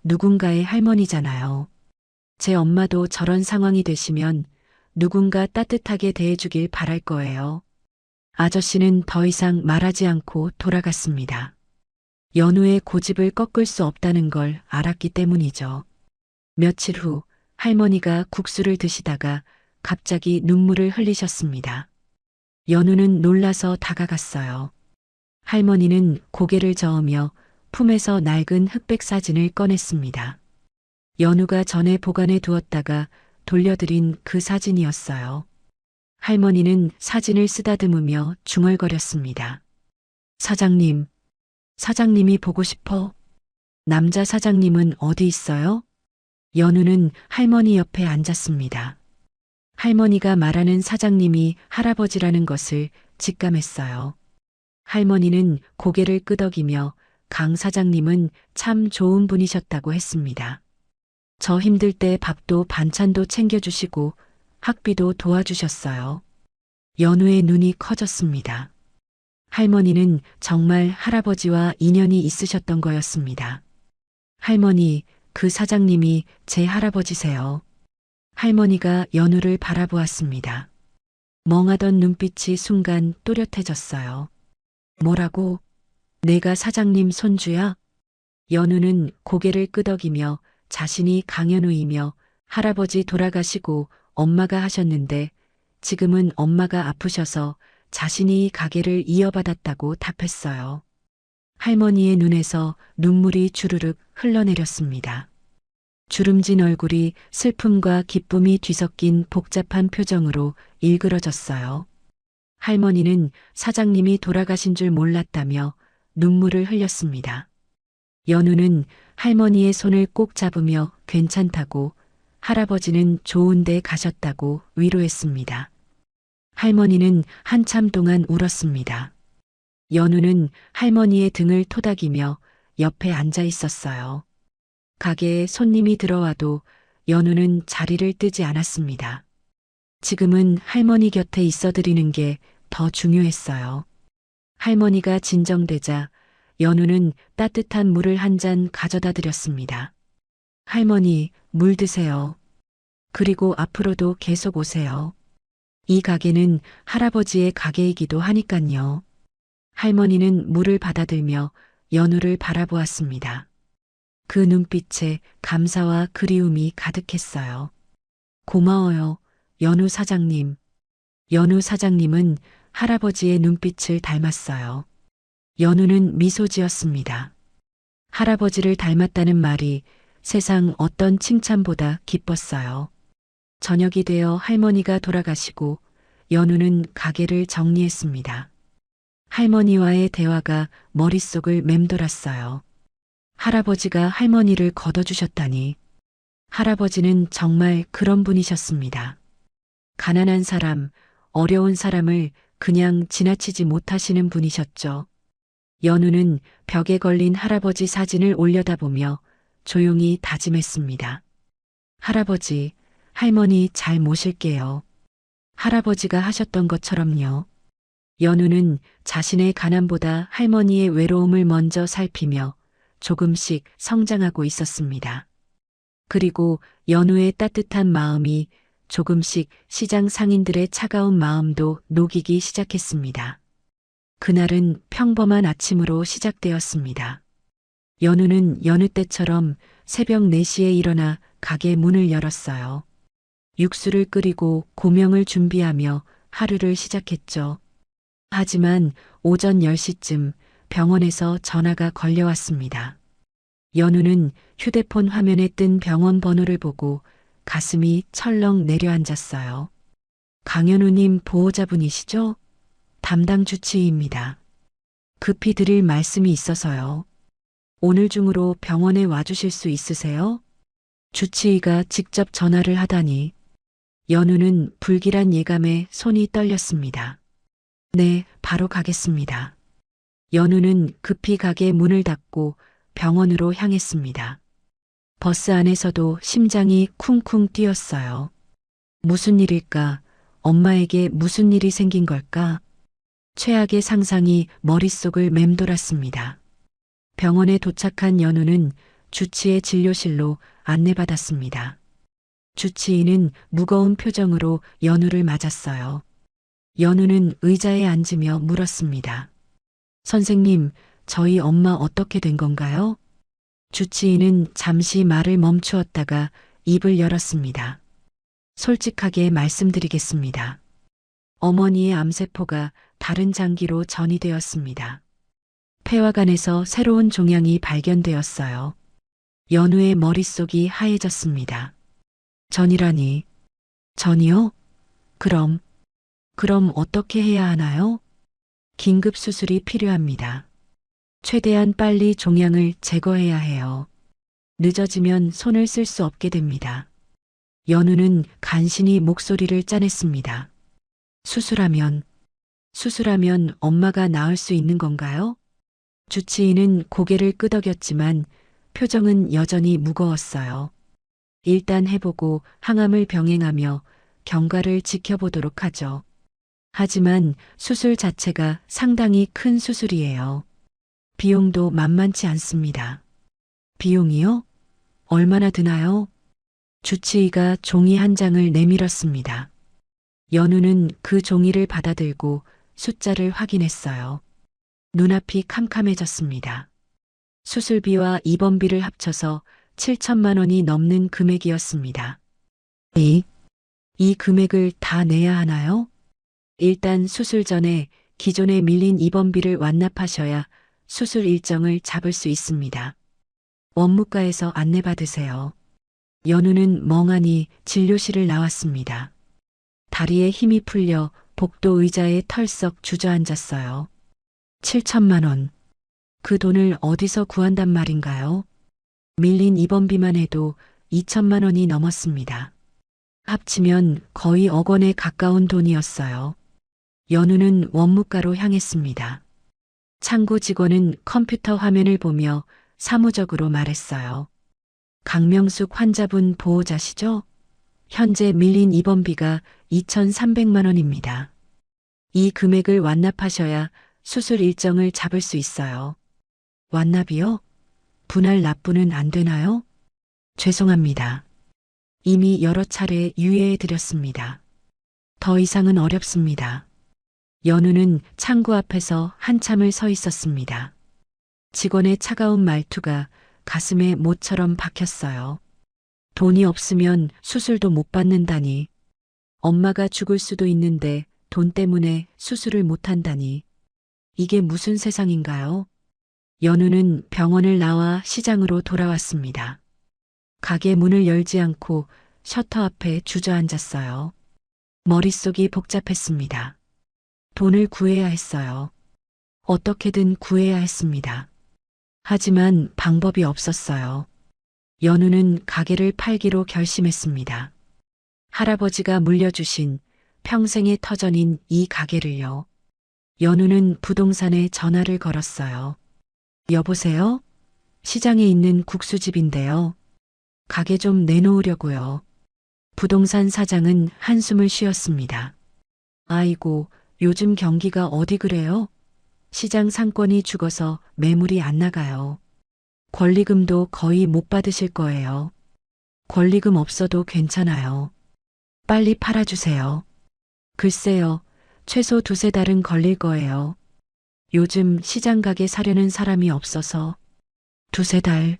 누군가의 할머니잖아요. 제 엄마도 저런 상황이 되시면 누군가 따뜻하게 대해주길 바랄 거예요. 아저씨는 더 이상 말하지 않고 돌아갔습니다. 연우의 고집을 꺾을 수 없다는 걸 알았기 때문이죠. 며칠 후 할머니가 국수를 드시다가 갑자기 눈물을 흘리셨습니다. 연우는 놀라서 다가갔어요. 할머니는 고개를 저으며 품에서 낡은 흑백 사진을 꺼냈습니다. 연우가 전에 보관해 두었다가 돌려드린 그 사진이었어요. 할머니는 사진을 쓰다듬으며 중얼거렸습니다. 사장님, 사장님이 보고 싶어. 남자 사장님은 어디 있어요? 연우는 할머니 옆에 앉았습니다. 할머니가 말하는 사장님이 할아버지라는 것을 직감했어요. 할머니는 고개를 끄덕이며 강 사장님은 참 좋은 분이셨다고 했습니다. 저 힘들 때 밥도 반찬도 챙겨주시고 학비도 도와주셨어요. 연우의 눈이 커졌습니다. 할머니는 정말 할아버지와 인연이 있으셨던 거였습니다. 할머니, 그 사장님이 제 할아버지세요. 할머니가 연우를 바라보았습니다. 멍하던 눈빛이 순간 또렷해졌어요. 뭐라고? 내가 사장님 손주야? 연우는 고개를 끄덕이며 자신이 강연우이며 할아버지 돌아가시고 엄마가 하셨는데 지금은 엄마가 아프셔서 자신이 가게를 이어받았다고 답했어요. 할머니의 눈에서 눈물이 주르륵 흘러내렸습니다. 주름진 얼굴이 슬픔과 기쁨이 뒤섞인 복잡한 표정으로 일그러졌어요. 할머니는 사장님이 돌아가신 줄 몰랐다며 눈물을 흘렸습니다. 연우는 할머니의 손을 꼭 잡으며 괜찮다고, 할아버지는 좋은 데 가셨다고 위로했습니다. 할머니는 한참 동안 울었습니다. 연우는 할머니의 등을 토닥이며 옆에 앉아 있었어요. 가게에 손님이 들어와도 연우는 자리를 뜨지 않았습니다. 지금은 할머니 곁에 있어 드리는 게 더 중요했어요. 할머니가 진정되자 연우는 따뜻한 물을 한 잔 가져다 드렸습니다. 할머니, 물 드세요. 그리고 앞으로도 계속 오세요. 이 가게는 할아버지의 가게이기도 하니깐요. 할머니는 물을 받아들며 연우를 바라보았습니다. 그 눈빛에 감사와 그리움이 가득했어요. 고마워요, 연우 사장님. 연우 사장님은 할아버지의 눈빛을 닮았어요. 연우는 미소 지었습니다. 할아버지를 닮았다는 말이 세상 어떤 칭찬보다 기뻤어요. 저녁이 되어 할머니가 돌아가시고 연우는 가게를 정리했습니다. 할머니와의 대화가 머릿속을 맴돌았어요. 할아버지가 할머니를 걷어주셨다니. 할아버지는 정말 그런 분이셨습니다. 가난한 사람, 어려운 사람을 그냥 지나치지 못하시는 분이셨죠. 연우는 벽에 걸린 할아버지 사진을 올려다보며 조용히 다짐했습니다. 할아버지, 할머니 잘 모실게요. 할아버지가 하셨던 것처럼요. 연우는 자신의 가난보다 할머니의 외로움을 먼저 살피며 조금씩 성장하고 있었습니다. 그리고 연우의 따뜻한 마음이 조금씩 시장 상인들의 차가운 마음도 녹이기 시작했습니다. 그날은 평범한 아침으로 시작되었습니다. 연우는 여느 때처럼 새벽 4시에 일어나 가게 문을 열었어요. 육수를 끓이고 고명을 준비하며 하루를 시작했죠. 하지만 오전 10시쯤 병원에서 전화가 걸려왔습니다. 연우는 휴대폰 화면에 뜬 병원 번호를 보고 가슴이 철렁 내려앉았어요. 강연우님 보호자분이시죠? 담당 주치의입니다. 급히 드릴 말씀이 있어서요. 오늘 중으로 병원에 와주실 수 있으세요? 주치의가 직접 전화를 하다니. 연우는 불길한 예감에 손이 떨렸습니다. 네, 바로 가겠습니다. 연우는 급히 가게 문을 닫고 병원으로 향했습니다. 버스 안에서도 심장이 쿵쿵 뛰었어요. 무슨 일일까? 엄마에게 무슨 일이 생긴 걸까? 최악의 상상이 머릿속을 맴돌았습니다. 병원에 도착한 연우는 주치의 진료실로 안내받았습니다. 주치의는 무거운 표정으로 연우를 맞았어요. 연우는 의자에 앉으며 물었습니다. 선생님, 저희 엄마 어떻게 된 건가요? 주치의는 잠시 말을 멈추었다가 입을 열었습니다. 솔직하게 말씀드리겠습니다. 어머니의 암세포가 다른 장기로 전이되었습니다. 폐화관에서 새로운 종양이 발견되었어요. 연우의 머릿속이 하얘졌습니다. 전이라니. 전이요? 그럼 어떻게 해야 하나요? 긴급 수술이 필요합니다. 최대한 빨리 종양을 제거해야 해요. 늦어지면 손을 쓸 수 없게 됩니다. 연우는 간신히 목소리를 짜냈습니다. 수술하면 엄마가 나을 수 있는 건가요? 주치의는 고개를 끄덕였지만 표정은 여전히 무거웠어요. 일단 해보고 항암을 병행하며 경과를 지켜보도록 하죠. 하지만 수술 자체가 상당히 큰 수술이에요. 비용도 만만치 않습니다. 비용이요? 얼마나 드나요? 주치의가 종이 한 장을 내밀었습니다. 연우는 그 종이를 받아들고 숫자를 확인했어요. 눈앞이 캄캄해졌습니다. 수술비와 입원비를 합쳐서 7천만 원이 넘는 금액이었습니다. 이 금액을 다 내야 하나요? 일단 수술 전에 기존에 밀린 입원비를 완납하셔야 수술 일정을 잡을 수 있습니다. 원무과에서 안내받으세요. 연우는 멍하니 진료실을 나왔습니다. 다리에 힘이 풀려 복도 의자에 털썩 주저앉았어요. 7천만 원. 그 돈을 어디서 구한단 말인가요? 밀린 입원비만 해도 2천만 원이 넘었습니다. 합치면 거의 억 원에 가까운 돈이었어요. 연우는 원무과로 향했습니다. 창구 직원은 컴퓨터 화면을 보며 사무적으로 말했어요. 강명숙 환자분 보호자시죠? 현재 밀린 입원비가 2,300만 원입니다. 이 금액을 완납하셔야 수술 일정을 잡을 수 있어요. 완납이요? 분할 납부는 안 되나요? 죄송합니다. 이미 여러 차례 유예해 드렸습니다. 더 이상은 어렵습니다. 연우는 창구 앞에서 한참을 서 있었습니다. 직원의 차가운 말투가 가슴에 못처럼 박혔어요. 돈이 없으면 수술도 못 받는다니. 엄마가 죽을 수도 있는데 돈 때문에 수술을 못 한다니. 이게 무슨 세상인가요? 연우는 병원을 나와 시장으로 돌아왔습니다. 가게 문을 열지 않고 셔터 앞에 주저앉았어요. 머릿속이 복잡했습니다. 돈을 구해야 했어요. 어떻게든 구해야 했습니다. 하지만 방법이 없었어요. 연우는 가게를 팔기로 결심했습니다. 할아버지가 물려주신 평생의 터전인 이 가게를요. 연우는 부동산에 전화를 걸었어요. 여보세요? 시장에 있는 국수집인데요. 가게 좀 내놓으려고요. 부동산 사장은 한숨을 쉬었습니다. 아이고, 요즘 경기가 어디 그래요? 시장 상권이 죽어서 매물이 안 나가요. 권리금도 거의 못 받으실 거예요. 권리금 없어도 괜찮아요. 빨리 팔아주세요. 글쎄요, 최소 두세 달은 걸릴 거예요. 요즘 시장 가게 사려는 사람이 없어서. 두세 달.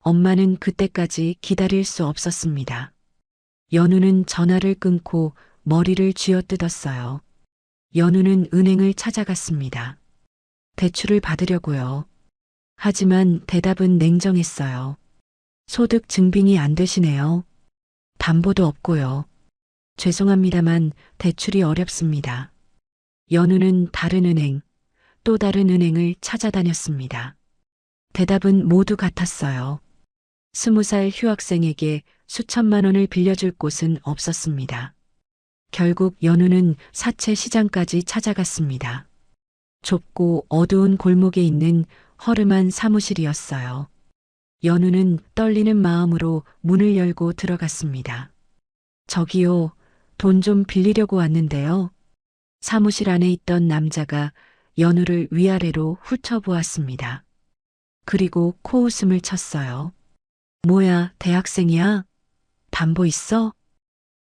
엄마는 그때까지 기다릴 수 없었습니다. 연우는 전화를 끊고 머리를 쥐어뜯었어요. 연우는 은행을 찾아갔습니다. 대출을 받으려고요. 하지만 대답은 냉정했어요. 소득 증빙이 안 되시네요. 담보도 없고요. 죄송합니다만 대출이 어렵습니다. 연우는 다른 은행, 또 다른 은행을 찾아다녔습니다. 대답은 모두 같았어요. 20살 휴학생에게 수천만 원을 빌려줄 곳은 없었습니다. 결국 연우는 사채 시장까지 찾아갔습니다. 좁고 어두운 골목에 있는 허름한 사무실이었어요. 연우는 떨리는 마음으로 문을 열고 들어갔습니다. 저기요, 돈 좀 빌리려고 왔는데요. 사무실 안에 있던 남자가 연우를 위아래로 훑어보았습니다. 그리고 코웃음을 쳤어요. 뭐야, 대학생이야? 담보 있어?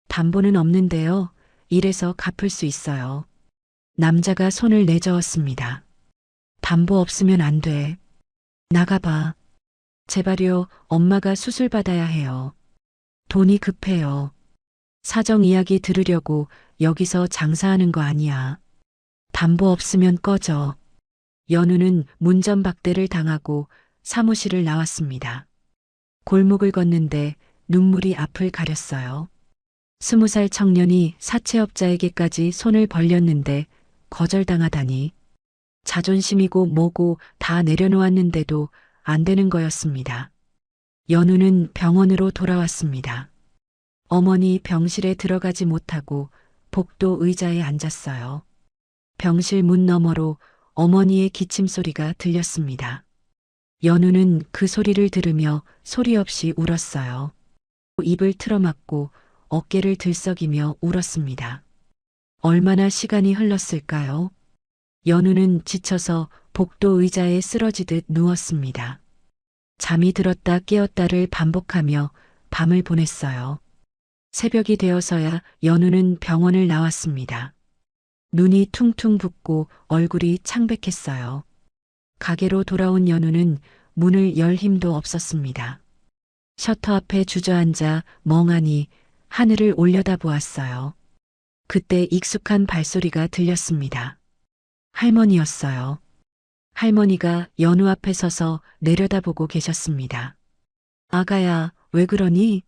담보는 없는데요. 이래서 갚을 수 있어요. 남자가 손을 내저었습니다. 담보 없으면 안 돼. 나가봐. 제발요, 엄마가 수술 받아야 해요. 돈이 급해요. 사정 이야기 들으려고 여기서 장사하는 거 아니야. 담보 없으면 꺼져. 연우는 문전박대를 당하고 사무실을 나왔습니다. 골목을 걷는데 눈물이 앞을 가렸어요. 20살 청년이 사채업자에게까지 손을 벌렸는데 거절당하다니. 자존심이고 뭐고 다 내려놓았는데도 안 되는 거였습니다. 연우는 병원으로 돌아왔습니다. 어머니 병실에 들어가지 못하고 복도 의자에 앉았어요. 병실 문 너머로 어머니의 기침 소리가 들렸습니다. 연우는 그 소리를 들으며 소리 없이 울었어요. 입을 틀어막고 어깨를 들썩이며 울었습니다. 얼마나 시간이 흘렀을까요? 연우는 지쳐서 복도 의자에 쓰러지듯 누웠습니다. 잠이 들었다 깨었다를 반복하며 밤을 보냈어요. 새벽이 되어서야 연우는 병원을 나왔습니다. 눈이 퉁퉁 붓고 얼굴이 창백했어요. 가게로 돌아온 연우는 문을 열 힘도 없었습니다. 셔터 앞에 주저앉아 멍하니 하늘을 올려다보았어요. 그때 익숙한 발소리가 들렸습니다. 할머니였어요. 할머니가 연우 앞에 서서 내려다보고 계셨습니다. 아가야, 왜 그러니?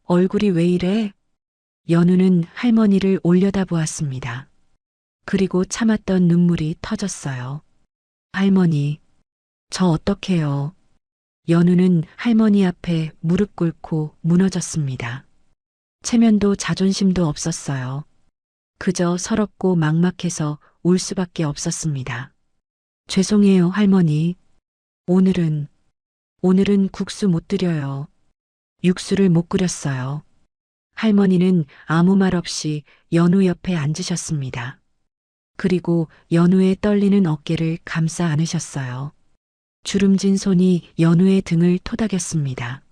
얼굴이 왜 이래? 연우는 할머니를 올려다보았습니다. 그리고 참았던 눈물이 터졌어요. 할머니, 저 어떡해요? 연우는 할머니 앞에 무릎 꿇고 무너졌습니다. 체면도 자존심도 없었어요. 그저 서럽고 막막해서 울 수밖에 없었습니다. 죄송해요, 할머니. 오늘은 국수 못 드려요. 육수를 못 끓였어요. 할머니는 아무 말 없이 연우 옆에 앉으셨습니다. 그리고 연우의 떨리는 어깨를 감싸 안으셨어요. 주름진 손이 연우의 등을 토닥였습니다.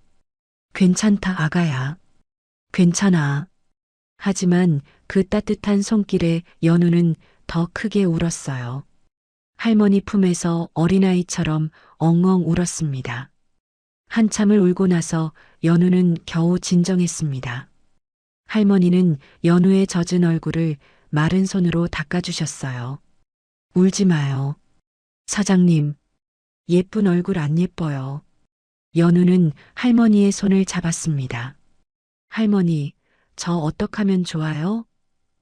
괜찮다, 아가야. 괜찮아. 하지만 그 따뜻한 손길에 연우는 더 크게 울었어요. 할머니 품에서 어린아이처럼 엉엉 울었습니다. 한참을 울고 나서 연우는 겨우 진정했습니다. 할머니는 연우의 젖은 얼굴을 마른 손으로 닦아주셨어요. 울지 마요. 사장님, 예쁜 얼굴 안 예뻐요. 연우는 할머니의 손을 잡았습니다. 할머니, 저 어떡하면 좋아요?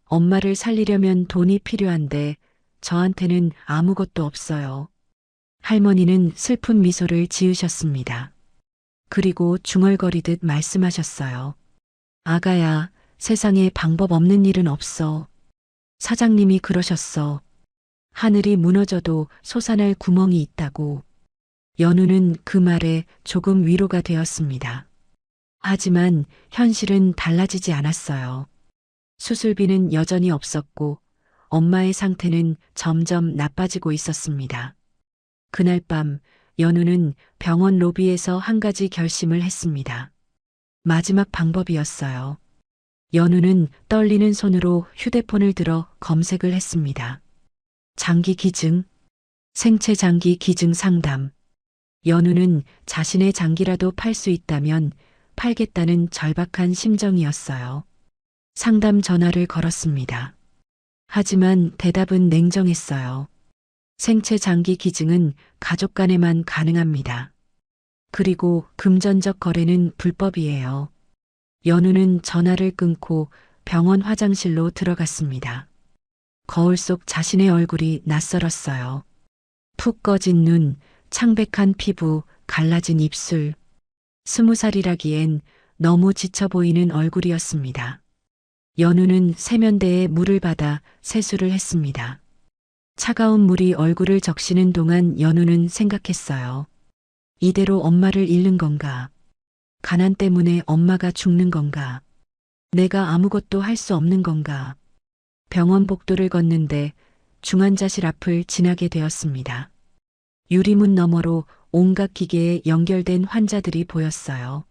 엄마를 살리려면 돈이 필요한데 저한테는 아무것도 없어요. 할머니는 슬픈 미소를 지으셨습니다. 그리고 중얼거리듯 말씀하셨어요. 아가야, 세상에 방법 없는 일은 없어. 사장님이 그러셨어. 하늘이 무너져도 솟아날 구멍이 있다고. 연우는 그 말에 조금 위로가 되었습니다. 하지만 현실은 달라지지 않았어요. 수술비는 여전히 없었고 엄마의 상태는 점점 나빠지고 있었습니다. 그날 밤 연우는 병원 로비에서 한 가지 결심을 했습니다. 마지막 방법이었어요. 연우는 떨리는 손으로 휴대폰을 들어 검색을 했습니다. 장기 기증, 생체 장기 기증 상담. 연우는 자신의 장기라도 팔 수 있다면 팔겠다는 절박한 심정이었어요. 상담 전화를 걸었습니다. 하지만 대답은 냉정했어요. 생체 장기 기증은 가족 간에만 가능합니다. 그리고 금전적 거래는 불법이에요. 연우는 전화를 끊고 병원 화장실로 들어갔습니다. 거울 속 자신의 얼굴이 낯설었어요. 푹 꺼진 눈, 창백한 피부, 갈라진 입술. 20살이라기엔 너무 지쳐 보이는 얼굴이었습니다. 연우는 세면대에 물을 받아 세수를 했습니다. 차가운 물이 얼굴을 적시는 동안 연우는 생각했어요. 이대로 엄마를 잃는 건가? 가난 때문에 엄마가 죽는 건가? 내가 아무것도 할 수 없는 건가? 병원 복도를 걷는데 중환자실 앞을 지나게 되었습니다. 유리문 너머로 온갖 기계에 연결된 환자들이 보였어요.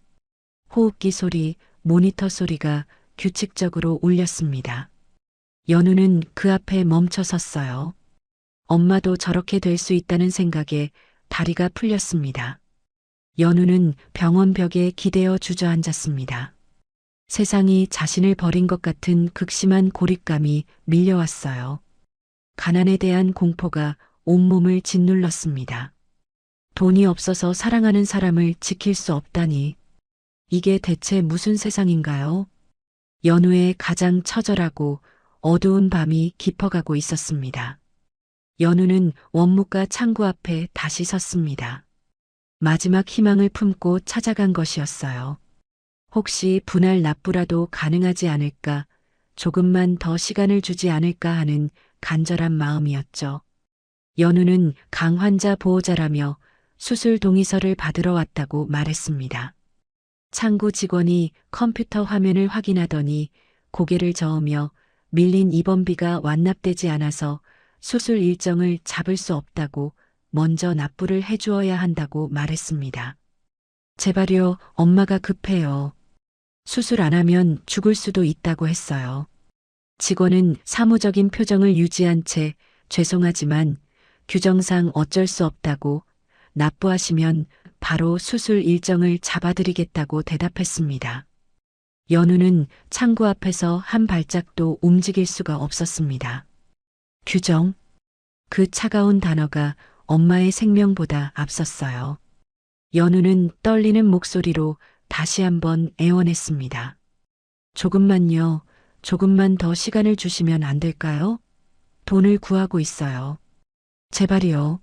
호흡기 소리, 모니터 소리가 규칙적으로 울렸습니다. 연우는 그 앞에 멈춰 섰어요. 엄마도 저렇게 될 수 있다는 생각에 다리가 풀렸습니다. 연우는 병원 벽에 기대어 주저앉았습니다. 세상이 자신을 버린 것 같은 극심한 고립감이 밀려왔어요. 가난에 대한 공포가 온몸을 짓눌렀습니다. 돈이 없어서 사랑하는 사람을 지킬 수 없다니. 이게 대체 무슨 세상인가요? 연우의 가장 처절하고 어두운 밤이 깊어가고 있었습니다. 연우는 원무과 창구 앞에 다시 섰습니다. 마지막 희망을 품고 찾아간 것이었어요. 혹시 분할 납부라도 가능하지 않을까, 조금만 더 시간을 주지 않을까 하는 간절한 마음이었죠. 연우는 강 환자 보호자라며 수술 동의서를 받으러 왔다고 말했습니다. 창구 직원이 컴퓨터 화면을 확인하더니 고개를 저으며 밀린 입원비가 완납되지 않아서 수술 일정을 잡을 수 없다고 먼저 납부를 해주어야 한다고 말했습니다. 제발요, 엄마가 급해요. 수술 안 하면 죽을 수도 있다고 했어요. 직원은 사무적인 표정을 유지한 채 죄송하지만 규정상 어쩔 수 없다고 납부하시면 바로 수술 일정을 잡아드리겠다고 대답했습니다. 연우는 창구 앞에서 한 발짝도 움직일 수가 없었습니다. 규정. 그 차가운 단어가 엄마의 생명보다 앞섰어요. 연우는 떨리는 목소리로 다시 한번 애원했습니다. 조금만요, 조금만 더 시간을 주시면 안 될까요? 돈을 구하고 있어요. 제발이요.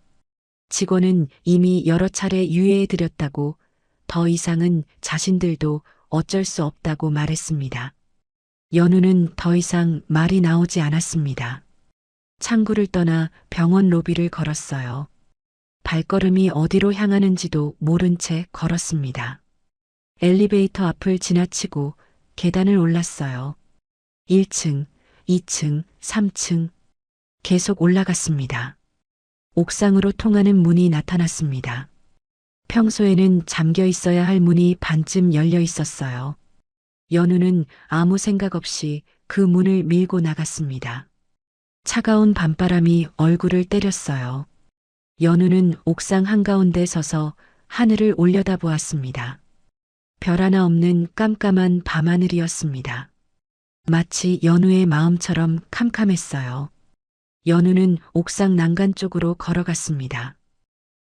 직원은 이미 여러 차례 유예해드렸다고 더 이상은 자신들도 어쩔 수 없다고 말했습니다. 연우는 더 이상 말이 나오지 않았습니다. 창구를 떠나 병원 로비를 걸었어요. 발걸음이 어디로 향하는지도 모른 채 걸었습니다. 엘리베이터 앞을 지나치고 계단을 올랐어요. 1층, 2층, 3층. 계속 올라갔습니다. 옥상으로 통하는 문이 나타났습니다. 평소에는 잠겨 있어야 할 문이 반쯤 열려 있었어요. 연우는 아무 생각 없이 그 문을 밀고 나갔습니다. 차가운 밤바람이 얼굴을 때렸어요. 연우는 옥상 한가운데 서서 하늘을 올려다보았습니다. 별 하나 없는 깜깜한 밤하늘이었습니다. 마치 연우의 마음처럼 캄캄했어요. 연우는 옥상 난간 쪽으로 걸어갔습니다.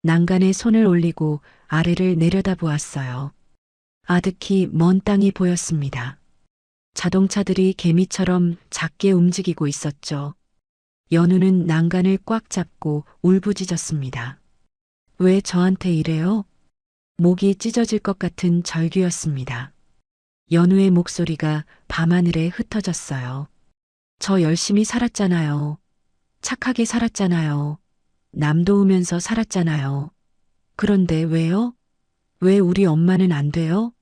난간에 손을 올리고 아래를 내려다보았어요. 아득히 먼 땅이 보였습니다. 자동차들이 개미처럼 작게 움직이고 있었죠. 연우는 난간을 꽉 잡고 울부짖었습니다. 왜 저한테 이래요? 목이 찢어질 것 같은 절규였습니다. 연우의 목소리가 밤하늘에 흩어졌어요. 저 열심히 살았잖아요. 착하게 살았잖아요. 남 도우면서 살았잖아요. 그런데 왜요? 왜 우리 엄마는 안 돼요?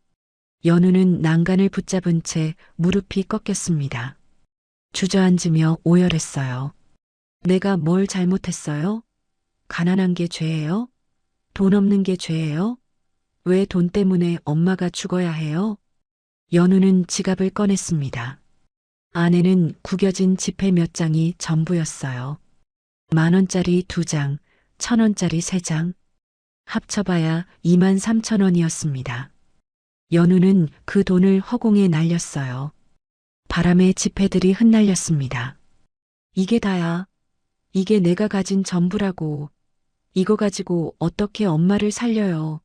연우는 난간을 붙잡은 채 무릎이 꺾였습니다. 주저앉으며 오열했어요. 내가 뭘 잘못했어요? 가난한 게 죄예요? 돈 없는 게 죄예요? 왜 돈 때문에 엄마가 죽어야 해요? 연우는 지갑을 꺼냈습니다. 안에는 구겨진 지폐 몇 장이 전부였어요. 10,000원짜리 2장, 1,000원짜리 3장. 합쳐봐야 23,000원이었습니다. 연우는 그 돈을 허공에 날렸어요. 바람에 지폐들이 흩날렸습니다. 이게 다야. 이게 내가 가진 전부라고. 이거 가지고 어떻게 엄마를 살려요.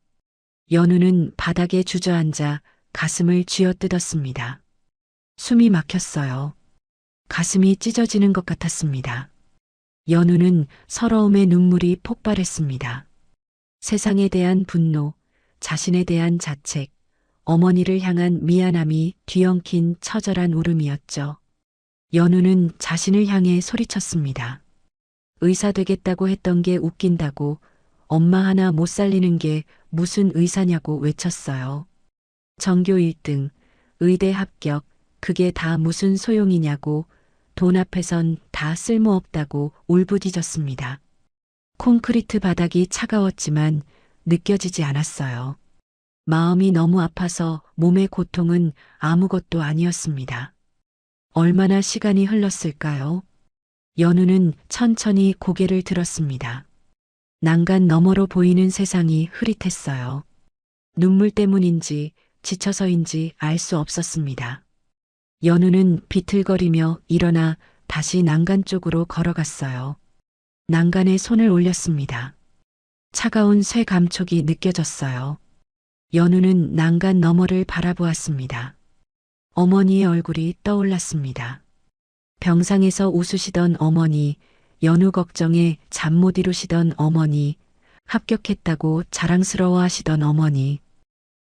연우는 바닥에 주저앉아 가슴을 쥐어뜯었습니다. 숨이 막혔어요. 가슴이 찢어지는 것 같았습니다. 연우는 서러움의 눈물이 폭발했습니다. 세상에 대한 분노, 자신에 대한 자책, 어머니를 향한 미안함이 뒤엉킨 처절한 울음이었죠. 연우는 자신을 향해 소리쳤습니다. 의사 되겠다고 했던 게 웃긴다고, 엄마 하나 못 살리는 게 무슨 의사냐고 외쳤어요. 전교 1등, 의대 합격, 그게 다 무슨 소용이냐고, 돈 앞에선 다 쓸모없다고 울부짖었습니다. 콘크리트 바닥이 차가웠지만 느껴지지 않았어요. 마음이 너무 아파서 몸의 고통은 아무것도 아니었습니다. 얼마나 시간이 흘렀을까요? 연우는 천천히 고개를 들었습니다. 난간 너머로 보이는 세상이 흐릿했어요. 눈물 때문인지 지쳐서인지 알 수 없었습니다. 연우는 비틀거리며 일어나 다시 난간 쪽으로 걸어갔어요. 난간에 손을 올렸습니다. 차가운 쇠 감촉이 느껴졌어요. 연우는 난간 너머를 바라보았습니다. 어머니의 얼굴이 떠올랐습니다. 병상에서 웃으시던 어머니, 연우 걱정에 잠 못 이루시던 어머니, 합격했다고 자랑스러워 하시던 어머니.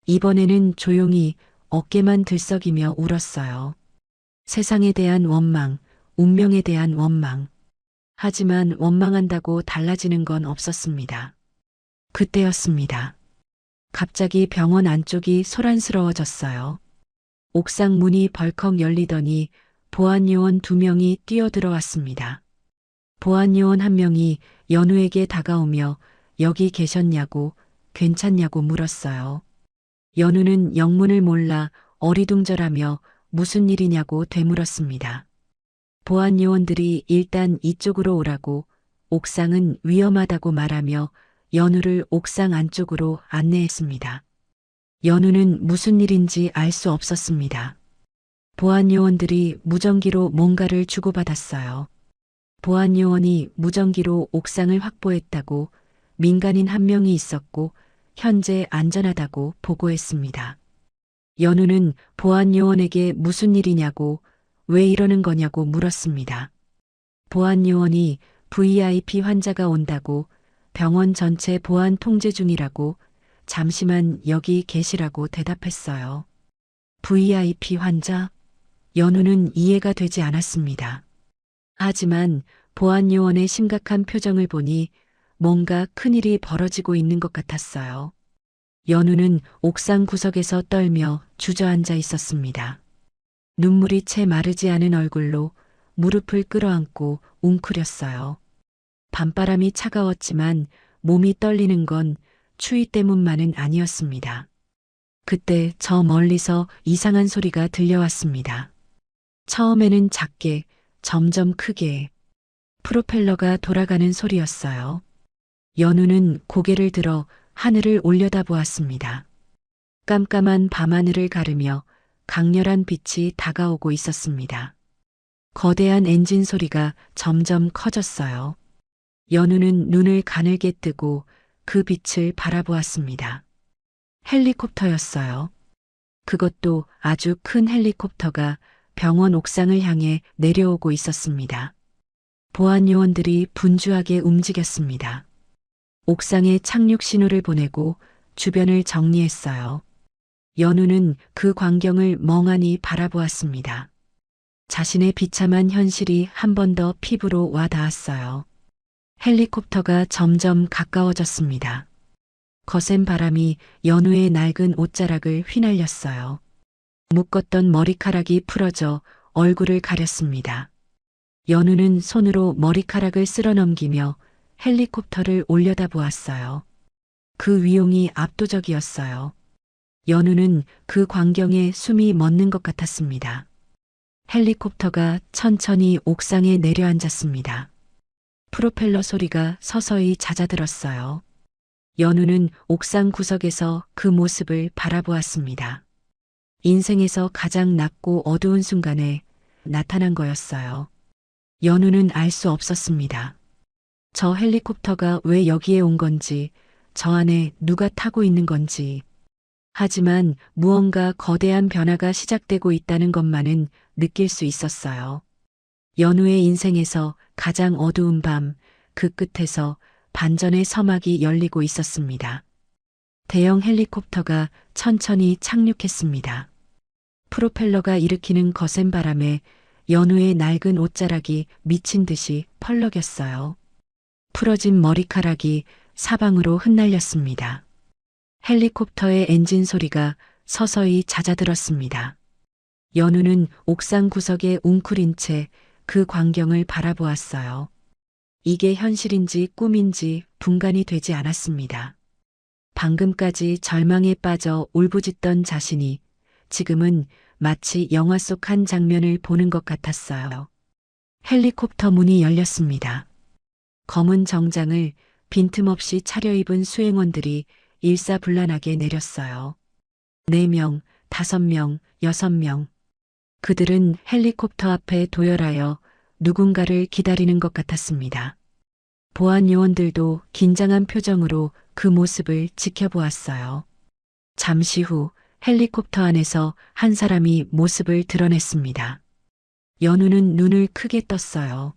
이번에는 조용히 어깨만 들썩이며 울었어요. 세상에 대한 원망, 운명에 대한 원망. 하지만 원망한다고 달라지는 건 없었습니다. 그때였습니다. 갑자기 병원 안쪽이 소란스러워졌어요. 옥상 문이 벌컥 열리더니 보안요원 2명이 뛰어들어왔습니다. 보안요원 1명이 연우에게 다가오며 여기 계셨냐고, 괜찮냐고 물었어요. 연우는 영문을 몰라 어리둥절하며 무슨 일이냐고 되물었습니다. 보안요원들이 일단 이쪽으로 오라고, 옥상은 위험하다고 말하며 연우를 옥상 안쪽으로 안내했습니다. 연우는 무슨 일인지 알 수 없었습니다. 보안요원들이 무전기로 뭔가를 주고받았어요. 보안요원이 무전기로 옥상을 확보했다고, 민간인 1명이 있었고 현재 안전하다고 보고했습니다. 연우는 보안요원에게 무슨 일이냐고, 왜 이러는 거냐고 물었습니다. 보안요원이 VIP 환자가 온다고, 병원 전체 보안 통제 중이라고, 잠시만 여기 계시라고 대답했어요. VIP 환자? 연우는 이해가 되지 않았습니다. 하지만 보안요원의 심각한 표정을 보니 뭔가 큰일이 벌어지고 있는 것 같았어요. 연우는 옥상 구석에서 떨며 주저앉아 있었습니다. 눈물이 채 마르지 않은 얼굴로 무릎을 끌어안고 웅크렸어요. 밤바람이 차가웠지만 몸이 떨리는 건 추위 때문만은 아니었습니다. 그때 저 멀리서 이상한 소리가 들려왔습니다. 처음에는 작게, 점점 크게 프로펠러가 돌아가는 소리였어요. 연우는 고개를 들어 하늘을 올려다보았습니다. 깜깜한 밤하늘을 가르며 강렬한 빛이 다가오고 있었습니다. 거대한 엔진 소리가 점점 커졌어요. 연우는 눈을 가늘게 뜨고 그 빛을 바라보았습니다. 헬리콥터였어요. 그것도 아주 큰 헬리콥터가 병원 옥상을 향해 내려오고 있었습니다. 보안요원들이 분주하게 움직였습니다. 옥상에 착륙 신호를 보내고 주변을 정리했어요. 연우는 그 광경을 멍하니 바라보았습니다. 자신의 비참한 현실이 한 번 더 피부로 와 닿았어요. 헬리콥터가 점점 가까워졌습니다. 거센 바람이 연우의 낡은 옷자락을 휘날렸어요. 묶었던 머리카락이 풀어져 얼굴을 가렸습니다. 연우는 손으로 머리카락을 쓸어넘기며 헬리콥터를 올려다보았어요. 그 위용이 압도적이었어요. 연우는 그 광경에 숨이 멎는 것 같았습니다. 헬리콥터가 천천히 옥상에 내려앉았습니다. 프로펠러 소리가 서서히 잦아들었어요. 연우는 옥상 구석에서 그 모습을 바라보았습니다. 인생에서 가장 낮고 어두운 순간에 나타난 거였어요. 연우는 알 수 없었습니다. 저 헬리콥터가 왜 여기에 온 건지, 저 안에 누가 타고 있는 건지. 하지만 무언가 거대한 변화가 시작되고 있다는 것만은 느낄 수 있었어요. 연우의 인생에서 가장 어두운 밤, 그 끝에서 반전의 서막이 열리고 있었습니다. 대형 헬리콥터가 천천히 착륙했습니다. 프로펠러가 일으키는 거센 바람에 연우의 낡은 옷자락이 미친 듯이 펄럭였어요. 풀어진 머리카락이 사방으로 흩날렸습니다. 헬리콥터의 엔진 소리가 서서히 잦아들었습니다. 연우는 옥상 구석에 웅크린 채 그 광경을 바라보았어요. 이게 현실인지 꿈인지 분간이 되지 않았습니다. 방금까지 절망에 빠져 울부짖던 자신이 지금은 마치 영화 속 한 장면을 보는 것 같았어요. 헬리콥터 문이 열렸습니다. 검은 정장을 빈틈없이 차려입은 수행원들이 일사불란하게 내렸어요. 4명, 5명, 6명. 그들은 헬리콥터 앞에 도열하여 누군가를 기다리는 것 같았습니다. 보안 요원들도 긴장한 표정으로 그 모습을 지켜보았어요. 잠시 후 헬리콥터 안에서 한 사람이 모습을 드러냈습니다. 연우는 눈을 크게 떴어요.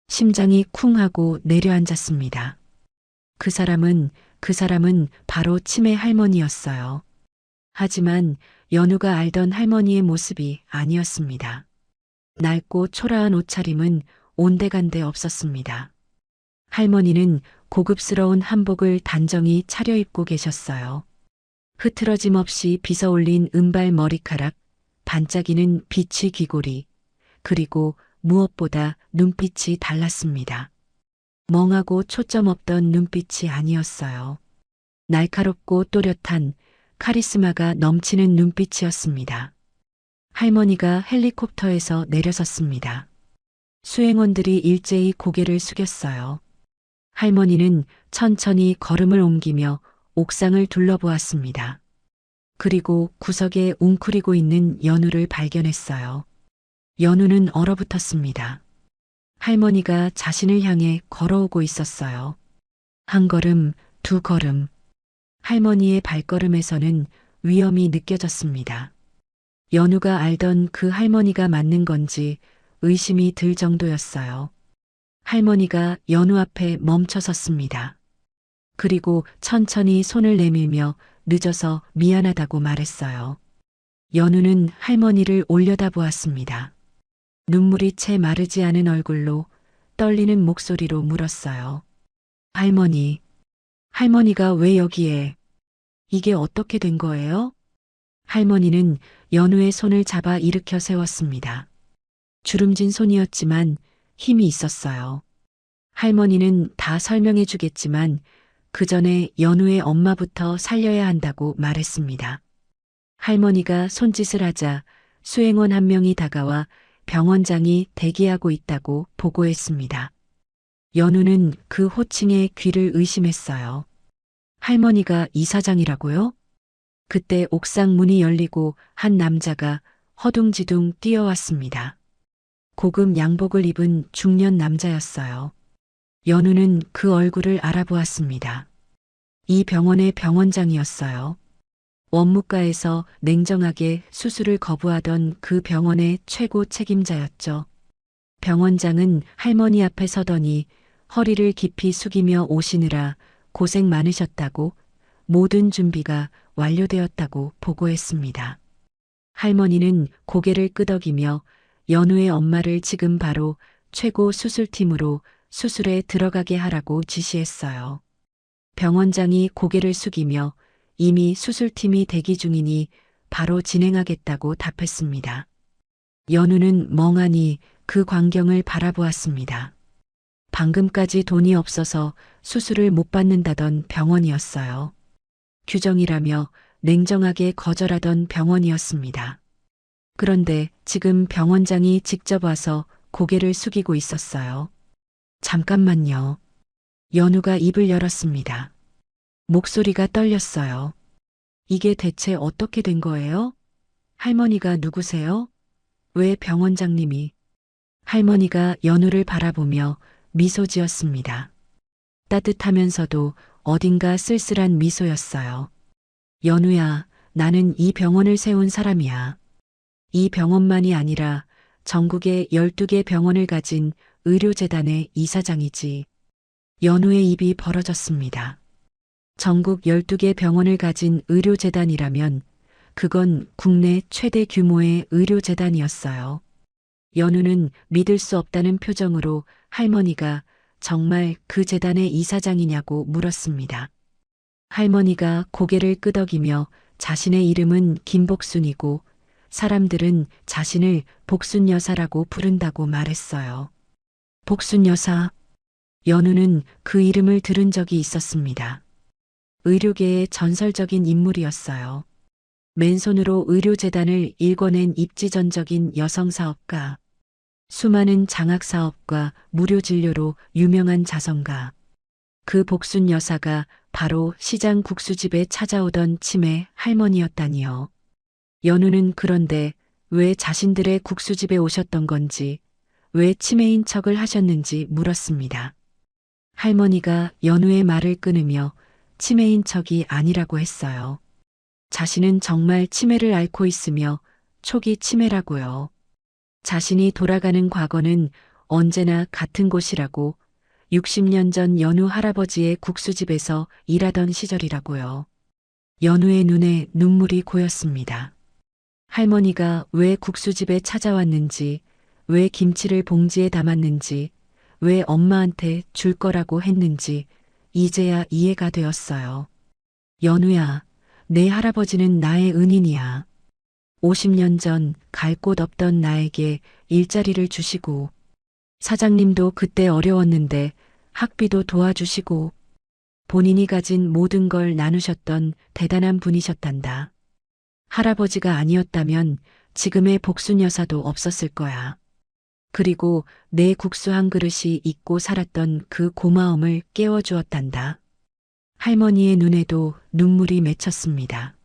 심장이 쿵 하고 내려앉았습니다. 그 사람은 바로 치매 할머니였어요. 하지만 연우가 알던 할머니의 모습이 아니었습니다. 낡고 초라한 옷차림은 온데간데 없었습니다. 할머니는 고급스러운 한복을 단정히 차려입고 계셨어요. 흐트러짐 없이 빗어올린 은발 머리카락, 반짝이는 빛의 귀고리, 그리고 무엇보다 눈빛이 달랐습니다. 멍하고 초점 없던 눈빛이 아니었어요. 날카롭고 또렷한 카리스마가 넘치는 눈빛이었습니다. 할머니가 헬리콥터에서 내려섰습니다. 수행원들이 일제히 고개를 숙였어요. 할머니는 천천히 걸음을 옮기며 옥상을 둘러보았습니다. 그리고 구석에 웅크리고 있는 연우를 발견했어요. 연우는 얼어붙었습니다. 할머니가 자신을 향해 걸어오고 있었어요. 한 걸음, 두 걸음. 할머니의 발걸음에서는 위험이 느껴졌습니다. 연우가 알던 그 할머니가 맞는 건지 의심이 들 정도였어요. 할머니가 연우 앞에 멈춰 섰습니다. 그리고 천천히 손을 내밀며 늦어서 미안하다고 말했어요. 연우는 할머니를 올려다보았습니다. 눈물이 채 마르지 않은 얼굴로 떨리는 목소리로 물었어요. 할머니, 할머니가 왜 여기에? 이게 어떻게 된 거예요? 할머니는 연우의 손을 잡아 일으켜 세웠습니다. 주름진 손이었지만 힘이 있었어요. 할머니는 다 설명해 주겠지만 그 전에 연우의 엄마부터 살려야 한다고 말했습니다. 할머니가 손짓을 하자 수행원 한 명이 다가와 병원장이 대기하고 있다고 보고했습니다. 연우는 그 호칭에 귀를 의심했어요. 할머니가 이사장이라고요? 그때 옥상 문이 열리고 한 남자가 허둥지둥 뛰어왔습니다. 고급 양복을 입은 중년 남자였어요. 연우는 그 얼굴을 알아보았습니다. 이 병원의 병원장이었어요. 원무과에서 냉정하게 수술을 거부하던 그 병원의 최고 책임자였죠. 병원장은 할머니 앞에 서더니 허리를 깊이 숙이며 오시느라 고생 많으셨다고, 모든 준비가 완료되었다고 보고했습니다. 할머니는 고개를 끄덕이며 연우의 엄마를 지금 바로 최고 수술팀으로 수술에 들어가게 하라고 지시했어요. 병원장이 고개를 숙이며 이미 수술팀이 대기 중이니 바로 진행하겠다고 답했습니다. 연우는 멍하니 그 광경을 바라보았습니다. 방금까지 돈이 없어서 수술을 못 받는다던 병원이었어요. 규정이라며 냉정하게 거절하던 병원이었습니다. 그런데 지금 병원장이 직접 와서 고개를 숙이고 있었어요. 잠깐만요. 연우가 입을 열었습니다. 목소리가 떨렸어요. 이게 대체 어떻게 된 거예요? 할머니가 누구세요? 왜 병원장님이? 할머니가 연우를 바라보며 미소 지었습니다. 따뜻하면서도 어딘가 쓸쓸한 미소였어요. 연우야, 나는 이 병원을 세운 사람이야. 이 병원만이 아니라 전국에 12개 병원을 가진 의료재단의 이사장이지. 연우의 입이 벌어졌습니다. 전국 12개 병원을 가진 의료재단이라면 그건 국내 최대 규모의 의료재단이었어요. 연우는 믿을 수 없다는 표정으로 할머니가 정말 그 재단의 이사장이냐고 물었습니다. 할머니가 고개를 끄덕이며 자신의 이름은 김복순이고 사람들은 자신을 복순여사라고 부른다고 말했어요. 복순여사. 연우는 그 이름을 들은 적이 있었습니다. 의료계의 전설적인 인물이었어요. 맨손으로 의료재단을 일궈낸 입지전적인 여성사업가, 수많은 장학사업과 무료진료로 유명한 자선가. 그 복순 여사가 바로 시장 국수집에 찾아오던 치매 할머니였다니요. 연우는 그런데 왜 자신들의 국수집에 오셨던 건지, 왜 치매인 척을 하셨는지 물었습니다. 할머니가 연우의 말을 끊으며 치매인 척이 아니라고 했어요. 자신은 정말 치매를 앓고 있으며 초기 치매라고요. 자신이 돌아가는 과거는 언제나 같은 곳이라고, 60년 전 연우 할아버지의 국수집에서 일하던 시절이라고요. 연우의 눈에 눈물이 고였습니다. 할머니가 왜 국수집에 찾아왔는지, 왜 김치를 봉지에 담았는지, 왜 엄마한테 줄 거라고 했는지 이제야 이해가 되었어요. 연우야, 내 할아버지는 나의 은인이야. 50년 전 갈 곳 없던 나에게 일자리를 주시고, 사장님도 그때 어려웠는데 학비도 도와주시고, 본인이 가진 모든 걸 나누셨던 대단한 분이셨단다. 할아버지가 아니었다면 지금의 복순 여사도 없었을 거야. 그리고 내 국수 한 그릇이 잊고 살았던 그 고마움을 깨워주었단다. 할머니의 눈에도 눈물이 맺혔습니다.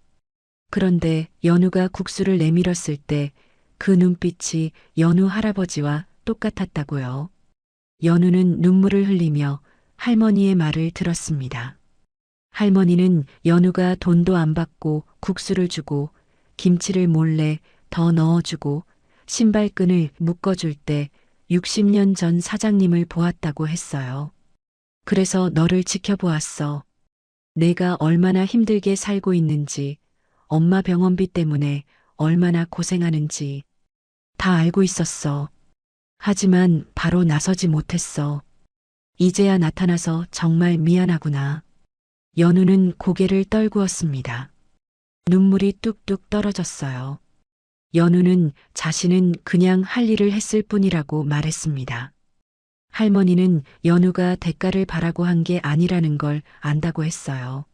그런데 연우가 국수를 내밀었을 때 그 눈빛이 연우 할아버지와 똑같았다고요. 연우는 눈물을 흘리며 할머니의 말을 들었습니다. 할머니는 연우가 돈도 안 받고 국수를 주고 김치를 몰래 더 넣어주고 신발끈을 묶어줄 때 60년 전 사장님을 보았다고 했어요. 그래서 너를 지켜보았어. 내가 얼마나 힘들게 살고 있는지, 엄마 병원비 때문에 얼마나 고생하는지 다 알고 있었어. 하지만 바로 나서지 못했어. 이제야 나타나서 정말 미안하구나. 연우는 고개를 떨구었습니다. 눈물이 뚝뚝 떨어졌어요. 연우는 자신은 그냥 할 일을 했을 뿐이라고 말했습니다. 할머니는 연우가 대가를 바라고 한 게 아니라는 걸 안다고 했어요.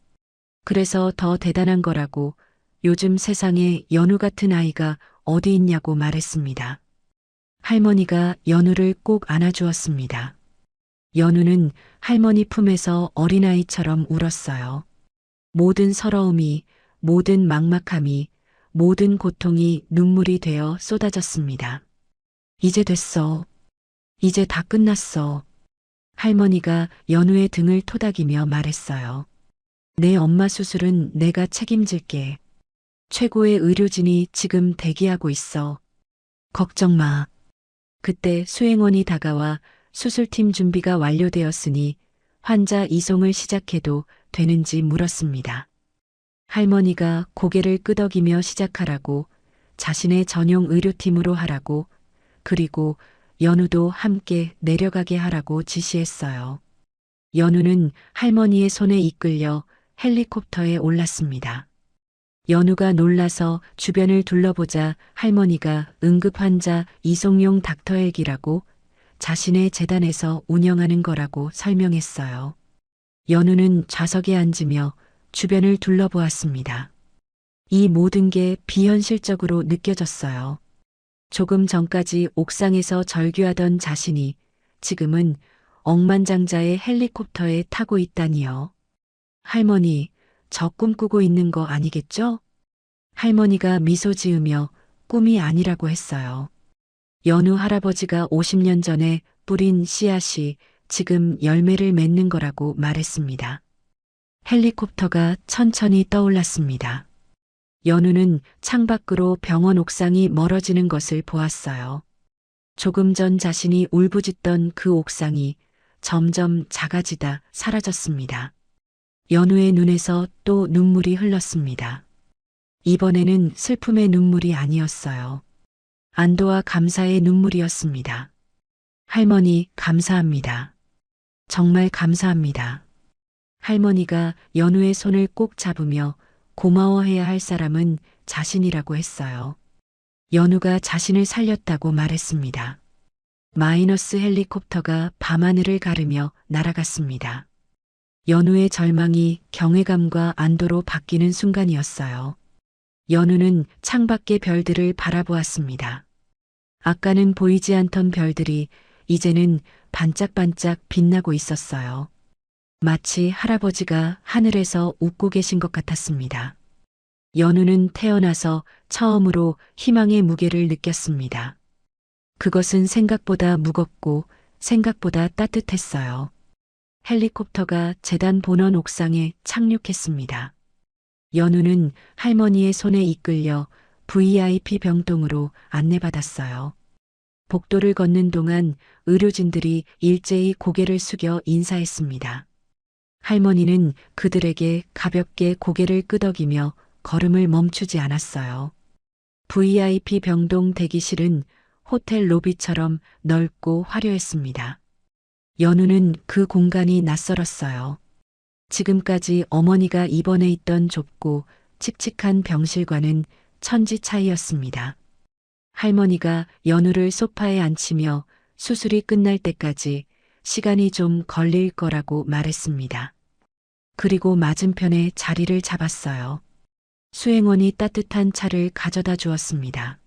그래서 더 대단한 거라고 요즘 세상에 연우 같은 아이가 어디 있냐고 말했습니다. 할머니가 연우를 꼭 안아주었습니다. 연우는 할머니 품에서 어린아이처럼 울었어요. 모든 서러움이, 모든 막막함이, 모든 고통이 눈물이 되어 쏟아졌습니다. 이제 됐어. 이제 다 끝났어. 할머니가 연우의 등을 토닥이며 말했어요. 내 엄마 수술은 내가 책임질게. 최고의 의료진이 지금 대기하고 있어. 걱정 마. 그때 수행원이 다가와 수술팀 준비가 완료되었으니 환자 이송을 시작해도 되는지 물었습니다. 할머니가 고개를 끄덕이며 시작하라고, 자신의 전용 의료팀으로 하라고, 그리고 연우도 함께 내려가게 하라고 지시했어요. 연우는 할머니의 손에 이끌려 헬리콥터에 올랐습니다. 연우가 놀라서 주변을 둘러보자 할머니가 응급환자 이송용 닥터헬기라고 자신의 재단에서 운영하는 거라고 설명했어요. 연우는 좌석에 앉으며 주변을 둘러보았습니다. 이 모든 게 비현실적으로 느껴졌어요. 조금 전까지 옥상에서 절규하던 자신이 지금은 억만장자의 헬리콥터에 타고 있다니요. 할머니, 저 꿈꾸고 있는 거 아니겠죠? 할머니가 미소 지으며 꿈이 아니라고 했어요. 연우 할아버지가 50년 전에 뿌린 씨앗이 지금 열매를 맺는 거라고 말했습니다. 헬리콥터가 천천히 떠올랐습니다. 연우는 창밖으로 병원 옥상이 멀어지는 것을 보았어요. 조금 전 자신이 울부짖던 그 옥상이 점점 작아지다 사라졌습니다. 연우의 눈에서 또 눈물이 흘렀습니다. 이번에는 슬픔의 눈물이 아니었어요. 안도와 감사의 눈물이었습니다. 할머니, 감사합니다. 정말 감사합니다. 할머니가 연우의 손을 꼭 잡으며 고마워해야 할 사람은 자신이라고 했어요. 연우가 자신을 살렸다고 말했습니다. 마이너스 헬리콥터가 밤하늘을 가르며 날아갔습니다. 연우의 절망이 경외감과 안도로 바뀌는 순간이었어요. 연우는 창밖의 별들을 바라보았습니다. 아까는 보이지 않던 별들이 이제는 반짝반짝 빛나고 있었어요. 마치 할아버지가 하늘에서 웃고 계신 것 같았습니다. 연우는 태어나서 처음으로 희망의 무게를 느꼈습니다. 그것은 생각보다 무겁고 생각보다 따뜻했어요. 헬리콥터가 재단 본원 옥상에 착륙했습니다. 연우는 할머니의 손에 이끌려 VIP 병동으로 안내받았어요. 복도를 걷는 동안 의료진들이 일제히 고개를 숙여 인사했습니다. 할머니는 그들에게 가볍게 고개를 끄덕이며 걸음을 멈추지 않았어요. VIP 병동 대기실은 호텔 로비처럼 넓고 화려했습니다. 연우는 그 공간이 낯설었어요. 지금까지 어머니가 입원해 있던 좁고 칙칙한 병실과는 천지 차이였습니다. 할머니가 연우를 소파에 앉히며 수술이 끝날 때까지 시간이 좀 걸릴 거라고 말했습니다. 그리고 맞은편에 자리를 잡았어요. 수행원이 따뜻한 차를 가져다 주었습니다.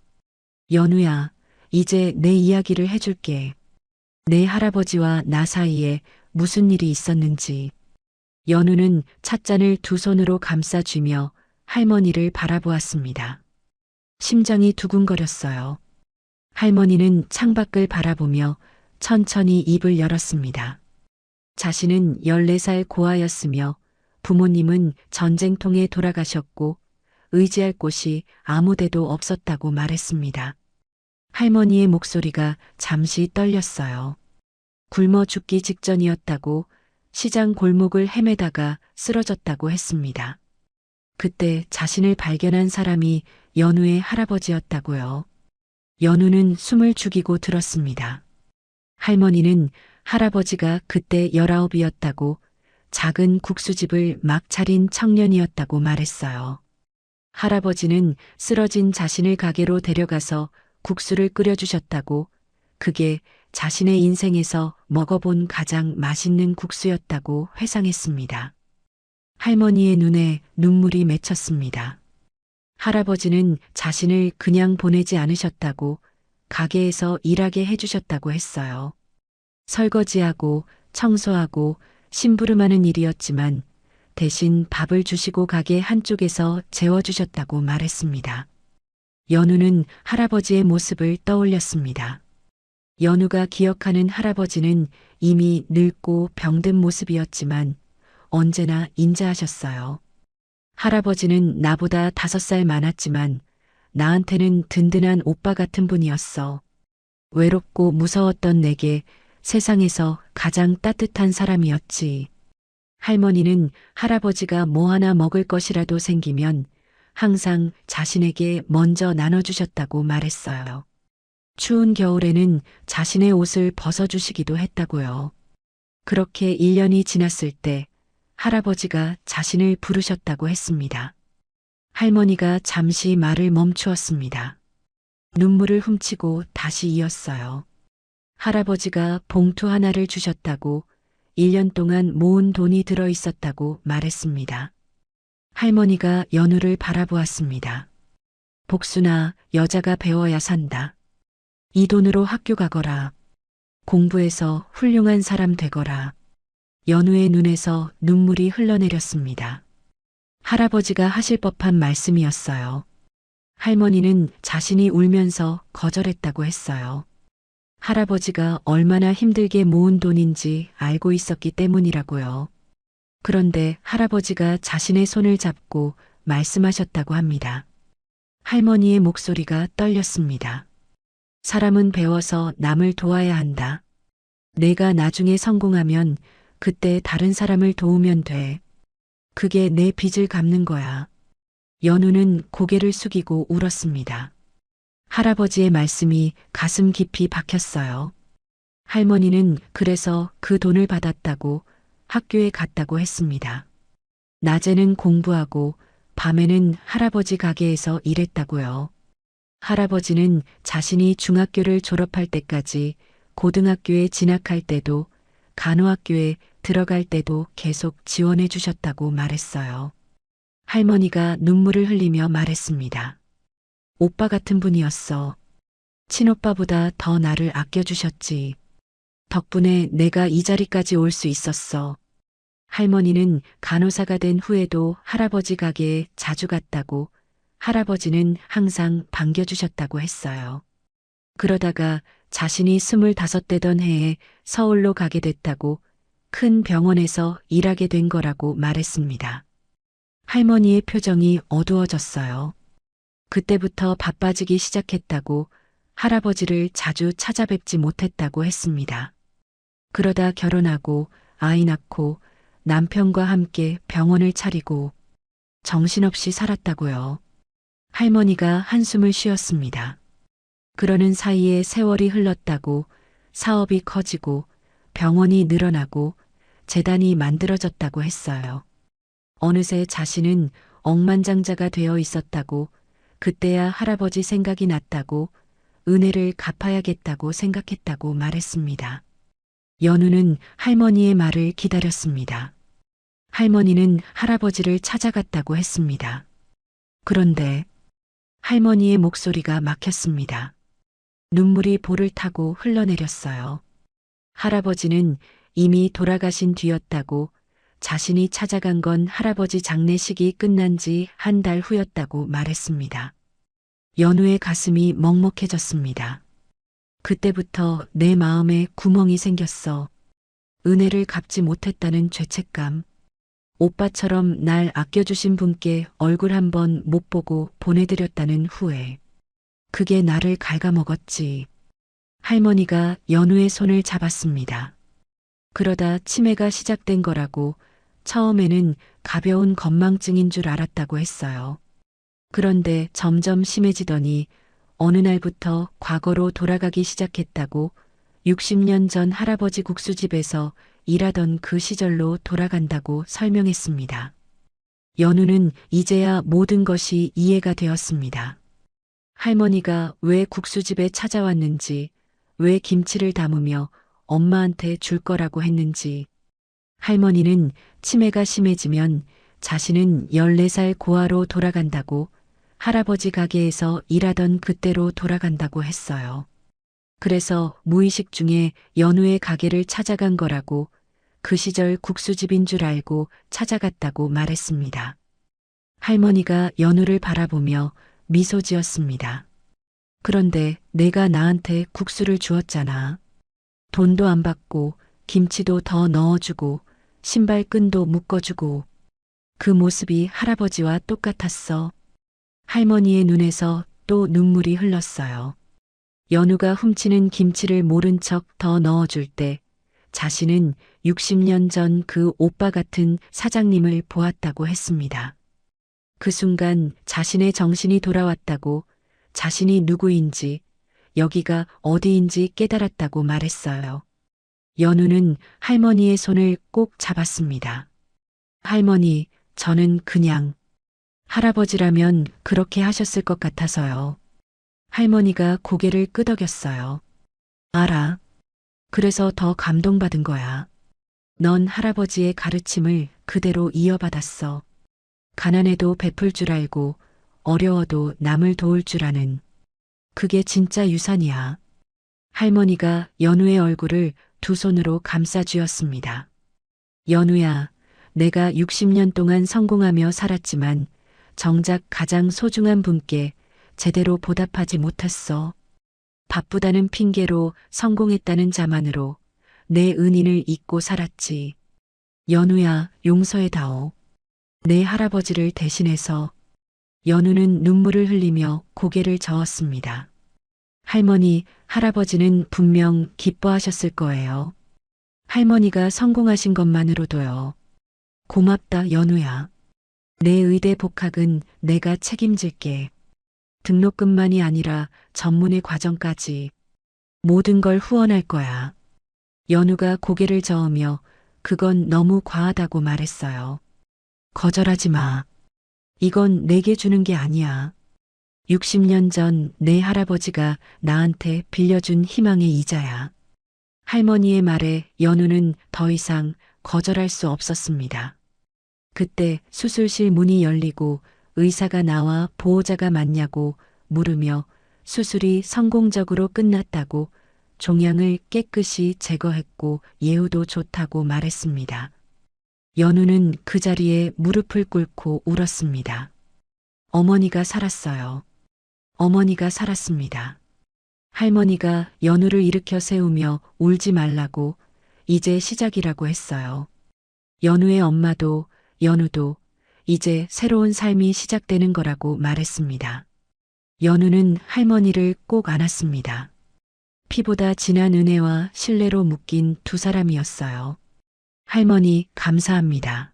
연우야, 이제 내 이야기를 해줄게. 내 할아버지와 나 사이에 무슨 일이 있었는지. 연우는 찻잔을 두 손으로 감싸쥐며 할머니를 바라보았습니다. 심장이 두근거렸어요. 할머니는 창밖을 바라보며 천천히 입을 열었습니다. 자신은 14살 고아였으며 부모님은 전쟁통에 돌아가셨고 의지할 곳이 아무데도 없었다고 말했습니다. 할머니의 목소리가 잠시 떨렸어요. 굶어 죽기 직전이었다고, 시장 골목을 헤매다가 쓰러졌다고 했습니다. 그때 자신을 발견한 사람이 연우의 할아버지였다고요. 연우는 숨을 죽이고 들었습니다. 할머니는 할아버지가 그때 19이었다고, 작은 국수집을 막 차린 청년이었다고 말했어요. 할아버지는 쓰러진 자신을 가게로 데려가서 국수를 끓여주셨다고, 그게 자신의 인생에서 먹어본 가장 맛있는 국수였다고 회상했습니다. 할머니의 눈에 눈물이 맺혔습니다. 할아버지는 자신을 그냥 보내지 않으셨다고, 가게에서 일하게 해주셨다고 했어요. 설거지하고 청소하고 심부름하는 일이었지만 대신 밥을 주시고 가게 한쪽에서 재워주셨다고 말했습니다. 연우는 할아버지의 모습을 떠올렸습니다. 연우가 기억하는 할아버지는 이미 늙고 병든 모습이었지만 언제나 인자하셨어요. 할아버지는 나보다 5살 많았지만 나한테는 든든한 오빠 같은 분이었어. 외롭고 무서웠던 내게 세상에서 가장 따뜻한 사람이었지. 할머니는 할아버지가 뭐 하나 먹을 것이라도 생기면 항상 자신에게 먼저 나눠주셨다고 말했어요. 추운 겨울에는 자신의 옷을 벗어주시기도 했다고요. 그렇게 1년이 지났을 때 할아버지가 자신을 부르셨다고 했습니다. 할머니가 잠시 말을 멈추었습니다. 눈물을 훔치고 다시 이었어요. 할아버지가 봉투 하나를 주셨다고, 1년 동안 모은 돈이 들어 있었다고 말했습니다. 할머니가 연우를 바라보았습니다. 복순아, 여자가 배워야 산다. 이 돈으로 학교 가거라. 공부해서 훌륭한 사람 되거라. 연우의 눈에서 눈물이 흘러내렸습니다. 할아버지가 하실 법한 말씀이었어요. 할머니는 자신이 울면서 거절했다고 했어요. 할아버지가 얼마나 힘들게 모은 돈인지 알고 있었기 때문이라고요. 그런데 할아버지가 자신의 손을 잡고 말씀하셨다고 합니다. 할머니의 목소리가 떨렸습니다. 사람은 배워서 남을 도와야 한다. 내가 나중에 성공하면 그때 다른 사람을 도우면 돼. 그게 내 빚을 갚는 거야. 연우는 고개를 숙이고 울었습니다. 할아버지의 말씀이 가슴 깊이 박혔어요. 할머니는 그래서 그 돈을 받았다고, 학교에 갔다고 했습니다. 낮에는 공부하고 밤에는 할아버지 가게에서 일했다고요. 할아버지는 자신이 중학교를 졸업할 때까지 고등학교에 진학할 때도 간호학교에 들어갈 때도 계속 지원해 주셨다고 말했어요. 할머니가 눈물을 흘리며 말했습니다. 오빠 같은 분이었어. 친오빠보다 더 나를 아껴주셨지. 덕분에 내가 이 자리까지 올 수 있었어. 할머니는 간호사가 된 후에도 할아버지 가게에 자주 갔다고, 할아버지는 항상 반겨주셨다고 했어요. 그러다가 자신이 25되던 해에 서울로 가게 됐다고, 큰 병원에서 일하게 된 거라고 말했습니다. 할머니의 표정이 어두워졌어요. 그때부터 바빠지기 시작했다고, 할아버지를 자주 찾아뵙지 못했다고 했습니다. 그러다 결혼하고 아이 낳고 남편과 함께 병원을 차리고 정신없이 살았다고요. 할머니가 한숨을 쉬었습니다. 그러는 사이에 세월이 흘렀다고 사업이 커지고 병원이 늘어나고 재단이 만들어졌다고 했어요. 어느새 자신은 억만장자가 되어 있었다고, 그때야 할아버지 생각이 났다고, 은혜를 갚아야겠다고 생각했다고 말했습니다. 연우는 할머니의 말을 기다렸습니다. 할머니는 할아버지를 찾아갔다고 했습니다. 그런데 할머니의 목소리가 막혔습니다. 눈물이 볼을 타고 흘러내렸어요. 할아버지는 이미 돌아가신 뒤였다고, 자신이 찾아간 건 할아버지 장례식이 끝난 지 한 달 후였다고 말했습니다. 연우의 가슴이 먹먹해졌습니다. 그때부터 내 마음에 구멍이 생겼어. 은혜를 갚지 못했다는 죄책감. 오빠처럼 날 아껴주신 분께 얼굴 한번 못 보고 보내드렸다는 후회. 그게 나를 갉아먹었지. 할머니가 연우의 손을 잡았습니다. 그러다 치매가 시작된 거라고, 처음에는 가벼운 건망증인 줄 알았다고 했어요. 그런데 점점 심해지더니 어느 날부터 과거로 돌아가기 시작했다고, 60년 전 할아버지 국수집에서 일하던 그 시절로 돌아간다고 설명했습니다. 연우는 이제야 모든 것이 이해가 되었습니다. 할머니가 왜 국수집에 찾아왔는지, 왜 김치를 담으며 엄마한테 줄 거라고 했는지. 할머니는 치매가 심해지면 자신은 14살 고아로 돌아간다고, 할아버지 가게에서 일하던 그때로 돌아간다고 했어요. 그래서 무의식 중에 연우의 가게를 찾아간 거라고, 그 시절 국수집인 줄 알고 찾아갔다고 말했습니다. 할머니가 연우를 바라보며 미소 지었습니다. 그런데 내가 나한테 국수를 주었잖아. 돈도 안 받고 김치도 더 넣어주고 신발끈도 묶어주고. 그 모습이 할아버지와 똑같았어. 할머니의 눈에서 또 눈물이 흘렀어요. 연우가 훔치는 김치를 모른 척 더 넣어줄 때 자신은 60년 전 그 오빠 같은 사장님을 보았다고 했습니다. 그 순간 자신의 정신이 돌아왔다고, 자신이 누구인지, 여기가 어디인지 깨달았다고 말했어요. 연우는 할머니의 손을 꼭 잡았습니다. 할머니, 저는 그냥 할아버지라면 그렇게 하셨을 것 같아서요. 할머니가 고개를 끄덕였어요. 알아. 그래서 더 감동받은 거야. 넌 할아버지의 가르침을 그대로 이어받았어. 가난해도 베풀 줄 알고 어려워도 남을 도울 줄 아는. 그게 진짜 유산이야. 할머니가 연우의 얼굴을 두 손으로 감싸 쥐었습니다. 연우야, 내가 60년 동안 성공하며 살았지만 정작 가장 소중한 분께 제대로 보답하지 못했어. 바쁘다는 핑계로 성공했다는 자만으로 내 은인을 잊고 살았지. 연우야, 용서해다오. 내 할아버지를 대신해서. 연우는 눈물을 흘리며 고개를 저었습니다. 할머니, 할아버지는 분명 기뻐하셨을 거예요. 할머니가 성공하신 것만으로도요. 고맙다, 연우야. 내 의대 복학은 내가 책임질게. 등록금만이 아니라 전문의 과정까지 모든 걸 후원할 거야. 연우가 고개를 저으며 그건 너무 과하다고 말했어요. 거절하지 마. 이건 내게 주는 게 아니야. 60년 전 내 할아버지가 나한테 빌려준 희망의 이자야. 할머니의 말에 연우는 더 이상 거절할 수 없었습니다. 그때 수술실 문이 열리고 의사가 나와 보호자가 맞냐고 물으며 수술이 성공적으로 끝났다고, 종양을 깨끗이 제거했고 예후도 좋다고 말했습니다. 연우는 그 자리에 무릎을 꿇고 울었습니다. 어머니가 살았어요. 어머니가 살았습니다. 할머니가 연우를 일으켜 세우며 울지 말라고, 이제 시작이라고 했어요. 연우의 엄마도 연우도 이제 새로운 삶이 시작되는 거라고 말했습니다. 연우는 할머니를 꼭 안았습니다. 피보다 진한 은혜와 신뢰로 묶인 두 사람이었어요. 할머니, 감사합니다.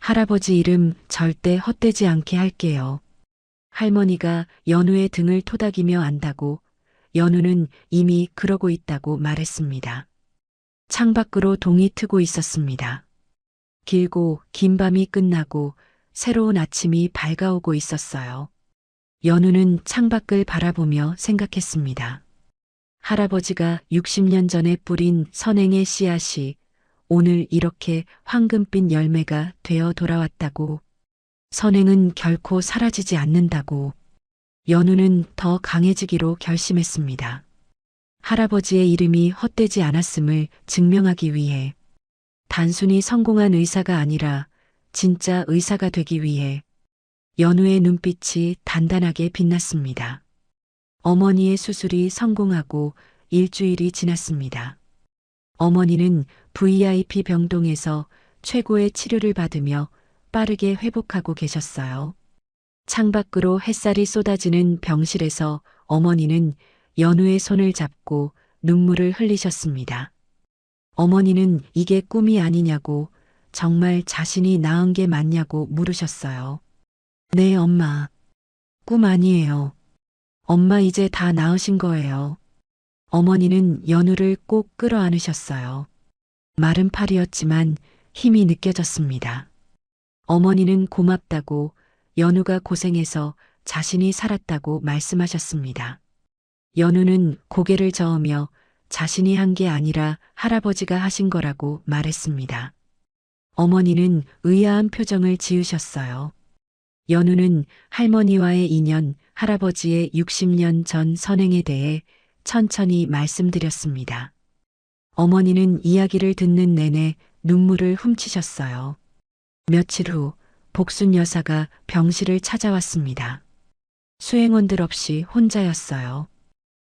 할아버지 이름 절대 헛되지 않게 할게요. 할머니가 연우의 등을 토닥이며 안다고, 연우는 이미 그러고 있다고 말했습니다. 창밖으로 동이 트고 있었습니다. 길고 긴 밤이 끝나고 새로운 아침이 밝아오고 있었어요. 연우는 창밖을 바라보며 생각했습니다. 할아버지가 60년 전에 뿌린 선행의 씨앗이 오늘 이렇게 황금빛 열매가 되어 돌아왔다고. 선행은 결코 사라지지 않는다고. 연우는 더 강해지기로 결심했습니다. 할아버지의 이름이 헛되지 않았음을 증명하기 위해, 단순히 성공한 의사가 아니라 진짜 의사가 되기 위해. 연우의 눈빛이 단단하게 빛났습니다. 어머니의 수술이 성공하고 일주일이 지났습니다. 어머니는 VIP 병동에서 최고의 치료를 받으며 빠르게 회복하고 계셨어요. 창밖으로 햇살이 쏟아지는 병실에서 어머니는 연우의 손을 잡고 눈물을 흘리셨습니다. 어머니는 이게 꿈이 아니냐고, 정말 자신이 낳은 게 맞냐고 물으셨어요. 네, 엄마. 꿈 아니에요. 엄마 이제 다 나으신 거예요. 어머니는 연우를 꼭 끌어안으셨어요. 마른 팔이었지만 힘이 느껴졌습니다. 어머니는 고맙다고, 연우가 고생해서 자신이 살았다고 말씀하셨습니다. 연우는 고개를 저으며 자신이 한 게 아니라 할아버지가 하신 거라고 말했습니다. 어머니는 의아한 표정을 지으셨어요. 연우는 할머니와의 인연, 할아버지의 60년 전 선행에 대해 천천히 말씀드렸습니다. 어머니는 이야기를 듣는 내내 눈물을 훔치셨어요. 며칠 후 복순 여사가 병실을 찾아왔습니다. 수행원들 없이 혼자였어요.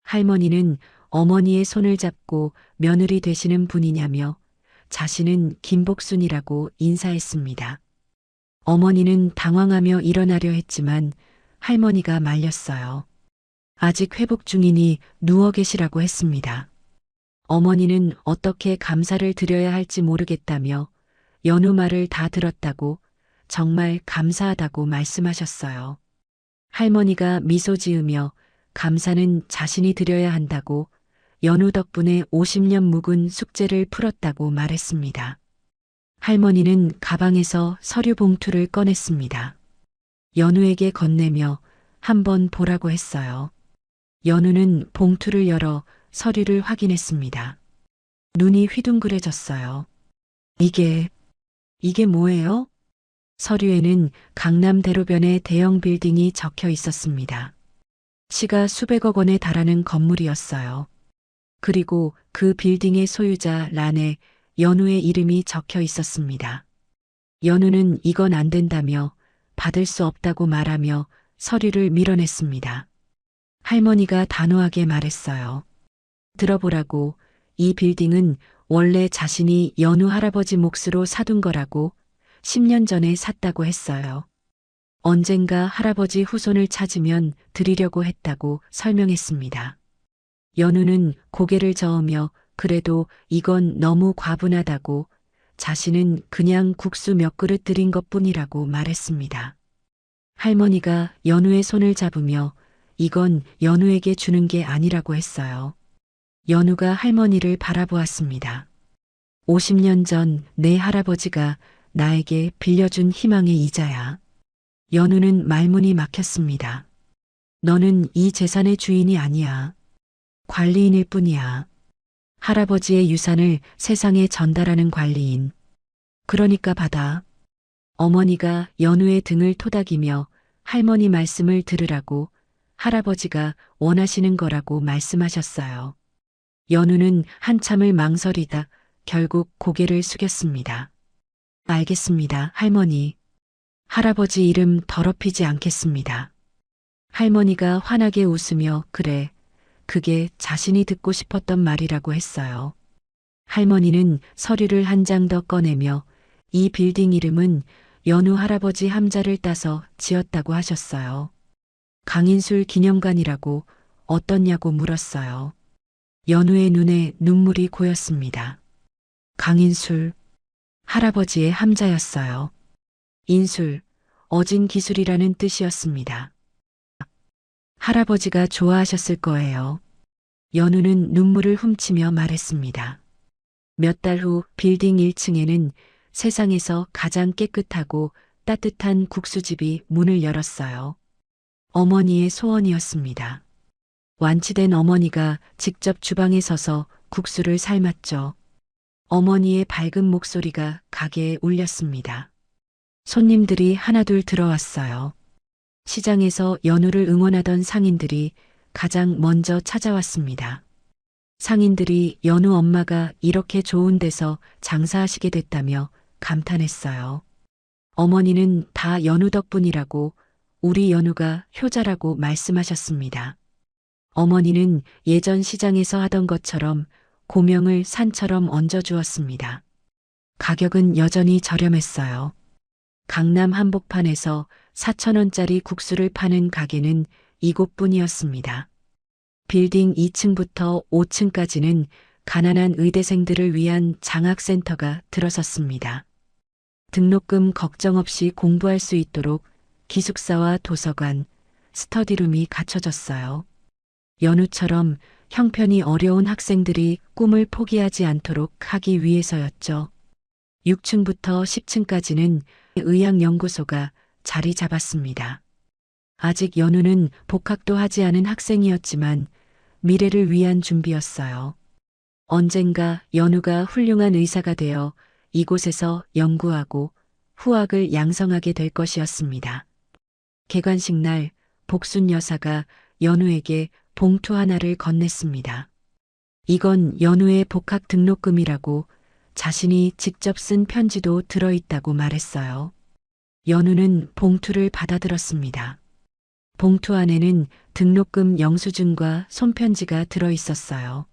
할머니는 어머니의 손을 잡고 며느리 되시는 분이냐며 자신은 김복순이라고 인사했습니다. 어머니는 당황하며 일어나려 했지만 할머니가 말렸어요. 아직 회복 중이니 누워 계시라고 했습니다. 어머니는 어떻게 감사를 드려야 할지 모르겠다며 연우 말을 다 들었다고, 정말 감사하다고 말씀하셨어요. 할머니가 미소 지으며 감사는 자신이 드려야 한다고, 연우 덕분에 50년 묵은 숙제를 풀었다고 말했습니다. 할머니는 가방에서 서류 봉투를 꺼냈습니다. 연우에게 건네며 한번 보라고 했어요. 연우는 봉투를 열어 서류를 확인했습니다. 눈이 휘둥그레졌어요. 이게 뭐예요? 서류에는 강남 대로변의 대형 빌딩이 적혀 있었습니다. 시가 수백억 원에 달하는 건물이었어요. 그리고 그 빌딩의 소유자 란에 연우의 이름이 적혀 있었습니다. 연우는 이건 안 된다며 받을 수 없다고 말하며 서류를 밀어냈습니다. 할머니가 단호하게 말했어요. 들어보라고, 이 빌딩은 원래 자신이 연우 할아버지 몫으로 사둔 거라고, 10년 전에 샀다고 했어요. 언젠가 할아버지 후손을 찾으면 드리려고 했다고 설명했습니다. 연우는 고개를 저으며 그래도 이건 너무 과분하다고, 자신은 그냥 국수 몇 그릇 드린 것뿐이라고 말했습니다. 할머니가 연우의 손을 잡으며 이건 연우에게 주는 게 아니라고 했어요. 연우가 할머니를 바라보았습니다. 50년 전 내 할아버지가 나에게 빌려준 희망의 이자야. 연우는 말문이 막혔습니다. 너는 이 재산의 주인이 아니야. 관리인일 뿐이야. 할아버지의 유산을 세상에 전달하는 관리인. 그러니까 받아. 어머니가 연우의 등을 토닥이며 할머니 말씀을 들으라고, 할아버지가 원하시는 거라고 말씀하셨어요. 연우는 한참을 망설이다 결국 고개를 숙였습니다. 알겠습니다, 할머니. 할아버지 이름 더럽히지 않겠습니다. 할머니가 환하게 웃으며 그래, 그게 자신이 듣고 싶었던 말이라고 했어요. 할머니는 서류를 한 장 더 꺼내며 이 빌딩 이름은 연우 할아버지 함자를 따서 지었다고 하셨어요. 강인술 기념관이라고. 어떻냐고 물었어요. 연우의 눈에 눈물이 고였습니다. 강인술, 할아버지의 함자였어요. 인술, 어진 기술이라는 뜻이었습니다. 할아버지가 좋아하셨을 거예요. 연우는 눈물을 훔치며 말했습니다. 몇 달 후 빌딩 1층에는 세상에서 가장 깨끗하고 따뜻한 국수집이 문을 열었어요. 어머니의 소원이었습니다. 완치된 어머니가 직접 주방에 서서 국수를 삶았죠. 어머니의 밝은 목소리가 가게에 울렸습니다. 손님들이 하나둘 들어왔어요. 시장에서 연우를 응원하던 상인들이 가장 먼저 찾아왔습니다. 상인들이 연우 엄마가 이렇게 좋은 데서 장사하시게 됐다며 감탄했어요. 어머니는 다 연우 덕분이라고, 우리 연우가 효자라고 말씀하셨습니다. 어머니는 예전 시장에서 하던 것처럼 고명을 산처럼 얹어주었습니다. 가격은 여전히 저렴했어요. 강남 한복판에서 4,000원짜리 국수를 파는 가게는 이곳뿐이었습니다. 빌딩 2층부터 5층까지는 가난한 의대생들을 위한 장학센터가 들어섰습니다. 등록금 걱정 없이 공부할 수 있도록 기숙사와 도서관, 스터디룸이 갖춰졌어요. 연우처럼 형편이 어려운 학생들이 꿈을 포기하지 않도록 하기 위해서였죠. 6층부터 10층까지는 의학연구소가 자리 잡았습니다. 아직 연우는 복학도 하지 않은 학생이었지만 미래를 위한 준비였어요. 언젠가 연우가 훌륭한 의사가 되어 이곳에서 연구하고 후학을 양성하게 될 것이었습니다. 개관식 날 복순 여사가 연우에게 봉투 하나를 건넸습니다. 이건 연우의 복학 등록금이라고, 자신이 직접 쓴 편지도 들어있다고 말했어요. 연우는 봉투를 받아들었습니다. 봉투 안에는 등록금 영수증과 손편지가 들어있었어요.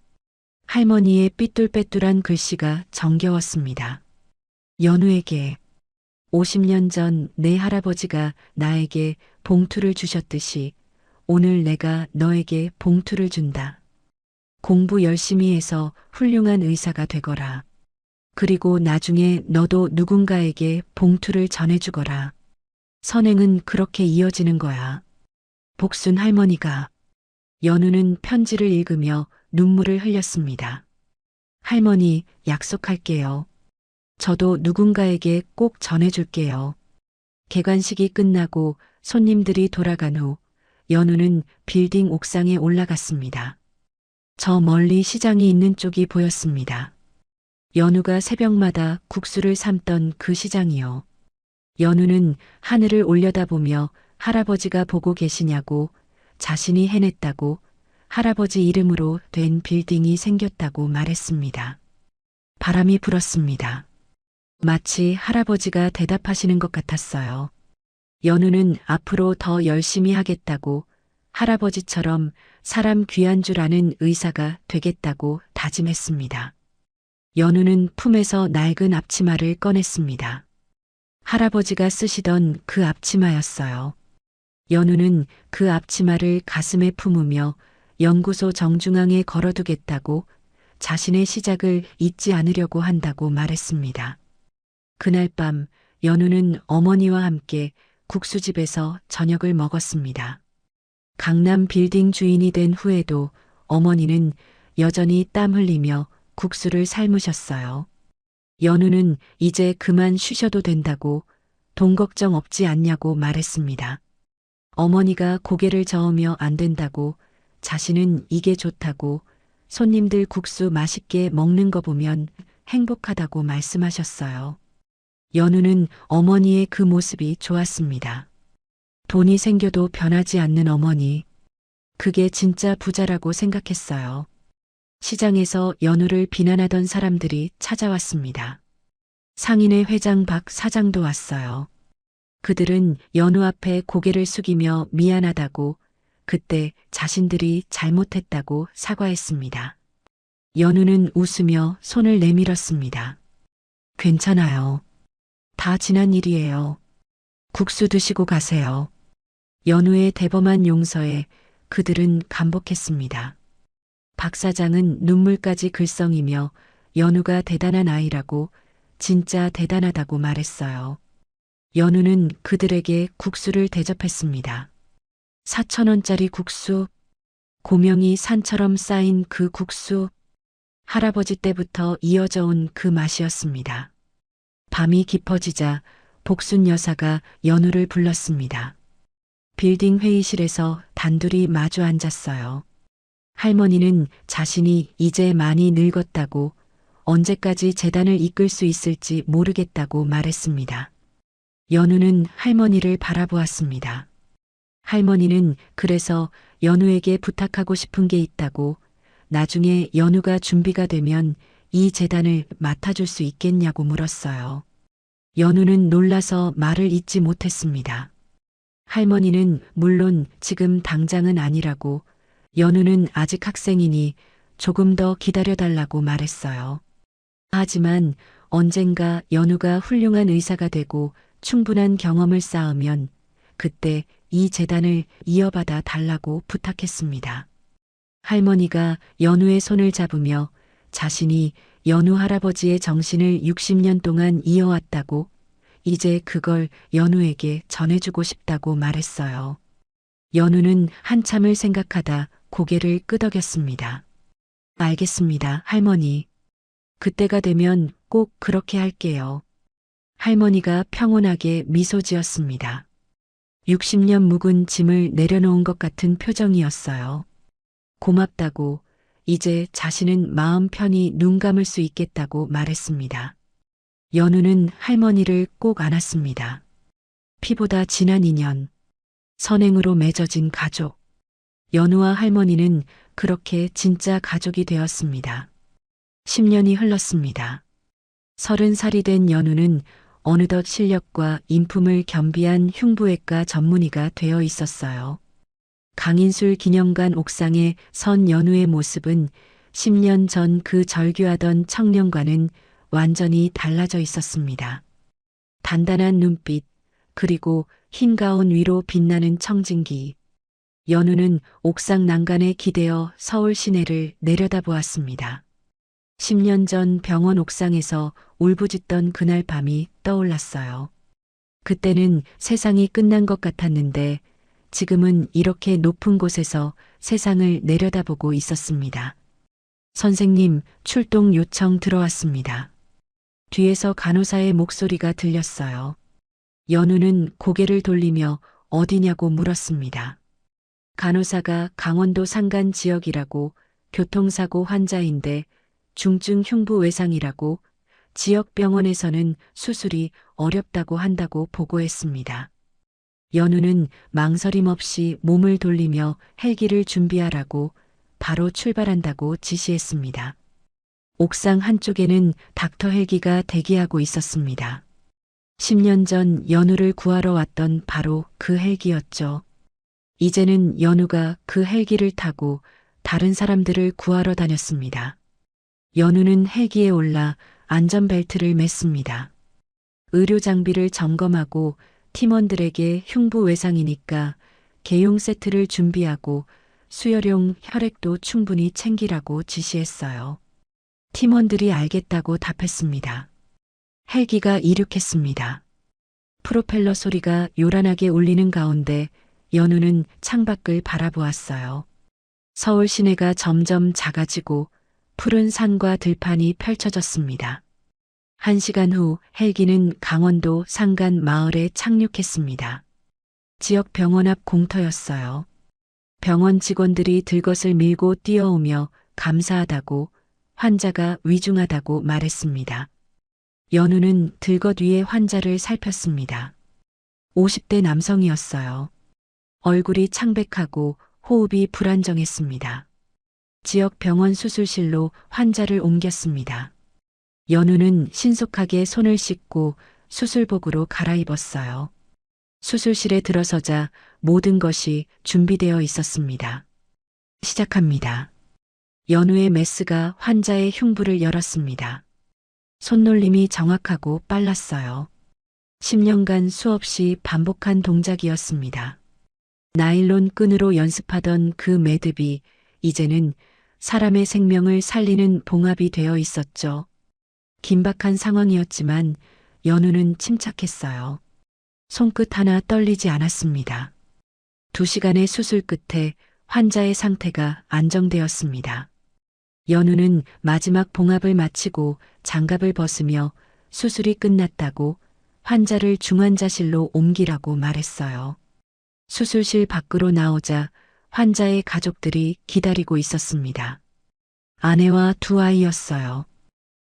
할머니의 삐뚤빼뚤한 글씨가 정겨웠습니다. 연우에게 50년 전 내 할아버지가 나에게 봉투를 주셨듯이 오늘 내가 너에게 봉투를 준다. 공부 열심히 해서 훌륭한 의사가 되거라. 그리고 나중에 너도 누군가에게 봉투를 전해주거라. 선행은 그렇게 이어지는 거야. 복순 할머니가. 연우는 편지를 읽으며 눈물을 흘렸습니다. 할머니, 약속할게요. 저도 누군가에게 꼭 전해줄게요. 개관식이 끝나고 손님들이 돌아간 후 연우는 빌딩 옥상에 올라갔습니다. 저 멀리 시장이 있는 쪽이 보였습니다. 연우가 새벽마다 국수를 삶던 그 시장이요. 연우는 하늘을 올려다보며 할아버지가 보고 계시냐고, 자신이 해냈다고, 할아버지 이름으로 된 빌딩이 생겼다고 말했습니다. 바람이 불었습니다. 마치 할아버지가 대답하시는 것 같았어요. 연우는 앞으로 더 열심히 하겠다고, 할아버지처럼 사람 귀한 줄 아는 의사가 되겠다고 다짐했습니다. 연우는 품에서 낡은 앞치마를 꺼냈습니다. 할아버지가 쓰시던 그 앞치마였어요. 연우는 그 앞치마를 가슴에 품으며 연구소 정중앙에 걸어두겠다고, 자신의 시작을 잊지 않으려고 한다고 말했습니다. 그날 밤 연우는 어머니와 함께 국수집에서 저녁을 먹었습니다. 강남 빌딩 주인이 된 후에도 어머니는 여전히 땀 흘리며 국수를 삶으셨어요. 연우는 이제 그만 쉬셔도 된다고, 돈 걱정 없지 않냐고 말했습니다. 어머니가 고개를 저으며 안 된다고, 자신은 이게 좋다고, 손님들 국수 맛있게 먹는 거 보면 행복하다고 말씀하셨어요. 연우는 어머니의 그 모습이 좋았습니다. 돈이 생겨도 변하지 않는 어머니. 그게 진짜 부자라고 생각했어요. 시장에서 연우를 비난하던 사람들이 찾아왔습니다. 상인회 회장 박 사장도 왔어요. 그들은 연우 앞에 고개를 숙이며 미안하다고, 그때 자신들이 잘못했다고 사과했습니다. 연우는 웃으며 손을 내밀었습니다. 괜찮아요. 다 지난 일이에요. 국수 드시고 가세요. 연우의 대범한 용서에 그들은 감복했습니다. 박 사장은 눈물까지 글썽이며 연우가 대단한 아이라고, 진짜 대단하다고 말했어요. 연우는 그들에게 국수를 대접했습니다. 4,000원짜리 국수, 고명이 산처럼 쌓인 그 국수, 할아버지 때부터 이어져 온 그 맛이었습니다. 밤이 깊어지자 복순 여사가 연우를 불렀습니다. 빌딩 회의실에서 단둘이 마주 앉았어요. 할머니는 자신이 이제 많이 늙었다고, 언제까지 재단을 이끌 수 있을지 모르겠다고 말했습니다. 연우는 할머니를 바라보았습니다. 할머니는 그래서 연우에게 부탁하고 싶은 게 있다고, 나중에 연우가 준비가 되면 이 재단을 맡아줄 수 있겠냐고 물었어요. 연우는 놀라서 말을 잇지 못했습니다. 할머니는 물론 지금 당장은 아니라고, 연우는 아직 학생이니 조금 더 기다려달라고 말했어요. 하지만 언젠가 연우가 훌륭한 의사가 되고 충분한 경험을 쌓으면 그때 이 재단을 이어받아 달라고 부탁했습니다. 할머니가 연우의 손을 잡으며 자신이 연우 할아버지의 정신을 60년 동안 이어왔다고, 이제 그걸 연우에게 전해주고 싶다고 말했어요. 연우는 한참을 생각하다 고개를 끄덕였습니다. 알겠습니다, 할머니. 그때가 되면 꼭 그렇게 할게요. 할머니가 평온하게 미소 지었습니다. 60년 묵은 짐을 내려놓은 것 같은 표정이었어요. 고맙다고, 이제 자신은 마음 편히 눈 감을 수 있겠다고 말했습니다. 연우는 할머니를 꼭 안았습니다. 피보다 진한 인연, 선행으로 맺어진 가족. 연우와 할머니는 그렇게 진짜 가족이 되었습니다. 10년이 흘렀습니다. 30살이 된 연우는 어느덧 실력과 인품을 겸비한 흉부외과 전문의가 되어 있었어요. 강인술 기념관 옥상에 선 연우의 모습은 10년 전 그 절규하던 청년과는 완전히 달라져 있었습니다. 단단한 눈빛, 그리고 흰 가운 위로 빛나는 청진기. 연우는 옥상 난간에 기대어 서울 시내를 내려다보았습니다. 10년 전 병원 옥상에서 울부짖던 그날 밤이 떠올랐어요. 그때는 세상이 끝난 것 같았는데 지금은 이렇게 높은 곳에서 세상을 내려다보고 있었습니다. 선생님, 출동 요청 들어왔습니다. 뒤에서 간호사의 목소리가 들렸어요. 연우는 고개를 돌리며 어디냐고 물었습니다. 간호사가 강원도 산간 지역이라고, 교통사고 환자인데 중증 흉부 외상이라고, 지역 병원에서는 수술이 어렵다고 한다고 보고했습니다. 연우는 망설임 없이 몸을 돌리며 헬기를 준비하라고, 바로 출발한다고 지시했습니다. 옥상 한쪽에는 닥터 헬기가 대기하고 있었습니다. 10년 전 연우를 구하러 왔던 바로 그 헬기였죠. 이제는 연우가 그 헬기를 타고 다른 사람들을 구하러 다녔습니다. 연우는 헬기에 올라 안전벨트를 맸습니다. 의료 장비를 점검하고 팀원들에게 흉부 외상이니까 개용 세트를 준비하고 수혈용 혈액도 충분히 챙기라고 지시했어요. 팀원들이 알겠다고 답했습니다. 헬기가 이륙했습니다. 프로펠러 소리가 요란하게 울리는 가운데 연우는 창밖을 바라보았어요. 서울 시내가 점점 작아지고 푸른 산과 들판이 펼쳐졌습니다. 1시간 후 헬기는 강원도 산간 마을에 착륙했습니다. 지역 병원 앞 공터였어요. 병원 직원들이 들것을 밀고 뛰어오며 감사하다고, 환자가 위중하다고 말했습니다. 연우는 들것 위에 환자를 살폈습니다. 50대 남성이었어요. 얼굴이 창백하고 호흡이 불안정했습니다. 지역 병원 수술실로 환자를 옮겼습니다. 연우는 신속하게 손을 씻고 수술복으로 갈아입었어요. 수술실에 들어서자 모든 것이 준비되어 있었습니다. 시작합니다. 연우의 메스가 환자의 흉부를 열었습니다. 손놀림이 정확하고 빨랐어요. 10년간 수없이 반복한 동작이었습니다. 나일론 끈으로 연습하던 그 매듭이 이제는 사람의 생명을 살리는 봉합이 되어 있었죠. 긴박한 상황이었지만 연우는 침착했어요. 손끝 하나 떨리지 않았습니다. 2시간의 수술 끝에 환자의 상태가 안정되었습니다. 연우는 마지막 봉합을 마치고 장갑을 벗으며 수술이 끝났다고 환자를 중환자실로 옮기라고 말했어요. 수술실 밖으로 나오자 환자의 가족들이 기다리고 있었습니다. 아내와 두 아이였어요.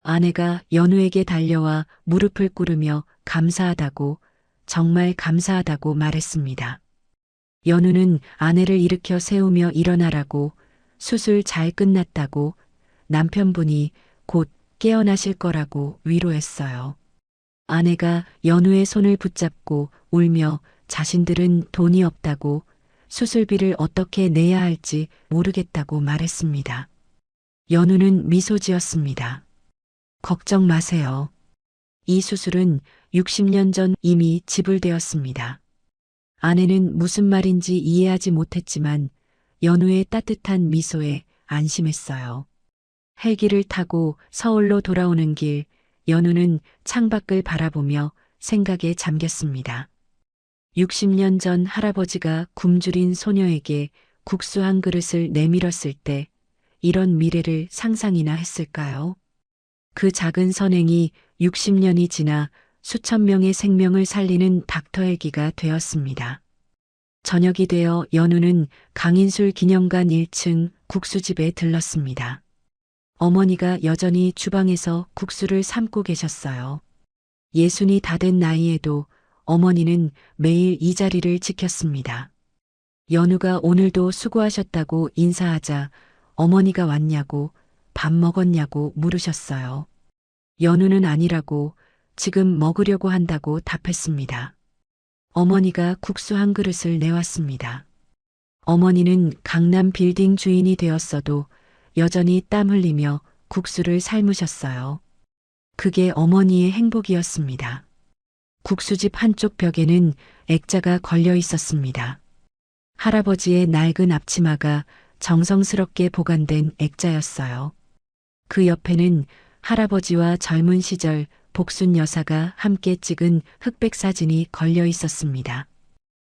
아내가 연우에게 달려와 무릎을 꿇으며 감사하다고, 정말 감사하다고 말했습니다. 연우는 아내를 일으켜 세우며 일어나라고, 수술 잘 끝났다고, 남편분이 곧 깨어나실 거라고 위로했어요. 아내가 연우의 손을 붙잡고 울며 자신들은 돈이 없다고, 수술비를 어떻게 내야 할지 모르겠다고 말했습니다. 연우는 미소 지었습니다. 걱정 마세요. 이 수술은 60년 전 이미 지불되었습니다. 아내는 무슨 말인지 이해하지 못했지만 연우의 따뜻한 미소에 안심했어요. 헬기를 타고 서울로 돌아오는 길, 연우는 창밖을 바라보며 생각에 잠겼습니다. 60년 전 할아버지가 굶주린 소녀에게 국수 한 그릇을 내밀었을 때 이런 미래를 상상이나 했을까요? 그 작은 선행이 60년이 지나 수천 명의 생명을 살리는 닥터 헬기가 되었습니다. 저녁이 되어 연우는 강인술 기념관 1층 국수집에 들렀습니다. 어머니가 여전히 주방에서 국수를 삶고 계셨어요. 60이 다 된 나이에도 어머니는 매일 이 자리를 지켰습니다. 연우가 오늘도 수고하셨다고 인사하자 어머니가 왔냐고, 밥 먹었냐고 물으셨어요. 연우는 아니라고, 지금 먹으려고 한다고 답했습니다. 어머니가 국수 한 그릇을 내왔습니다. 어머니는 강남 빌딩 주인이 되었어도 여전히 땀 흘리며 국수를 삶으셨어요. 그게 어머니의 행복이었습니다. 국수집 한쪽 벽에는 액자가 걸려 있었습니다. 할아버지의 낡은 앞치마가 정성스럽게 보관된 액자였어요. 그 옆에는 할아버지와 젊은 시절 복순 여사가 함께 찍은 흑백 사진이 걸려 있었습니다.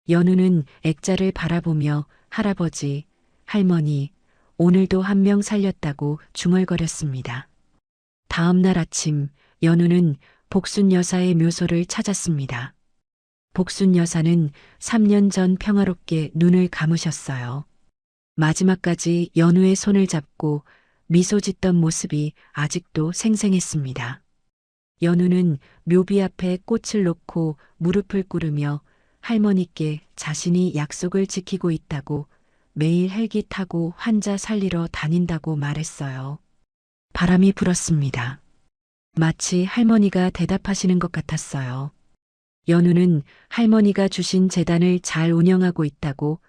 연우는 액자를 바라보며 할아버지, 할머니, 오늘도 한 명 살렸다고 중얼거렸습니다. 다음 날 아침, 연우는 복순 여사의 묘소를 찾았습니다. 복순 여사는 3년 전 평화롭게 눈을 감으셨어요. 마지막까지 연우의 손을 잡고 미소 짓던 모습이 아직도 생생했습니다. 연우는 묘비 앞에 꽃을 놓고 무릎을 꿇으며 할머니께 자신이 약속을 지키고 있다고, 매일 헬기 타고 환자 살리러 다닌다고 말했어요. 바람이 불었습니다. 마치 할머니가 대답하시는 것 같았어요. 연우는 할머니가 주신 재단을 잘 운영하고 있다고,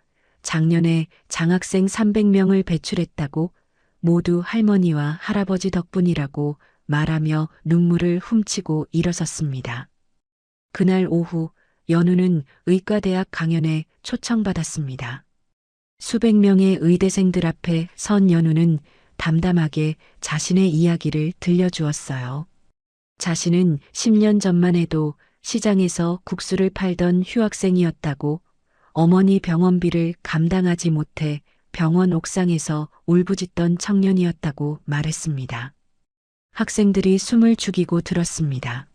작년에 장학생 300명을 배출했다고, 모두 할머니와 할아버지 덕분이라고 말하며 눈물을 훔치고 일어섰습니다. 그날 오후 연우는 의과대학 강연에 초청받았습니다. 수백 명의 의대생들 앞에 선 연우는 담담하게 자신의 이야기를 들려주었어요. 자신은 10년 전만 해도 시장에서 국수를 팔던 휴학생이었다고, 어머니 병원비를 감당하지 못해 병원 옥상에서 울부짖던 청년이었다고 말했습니다. 학생들이 숨을 죽이고 들었습니다.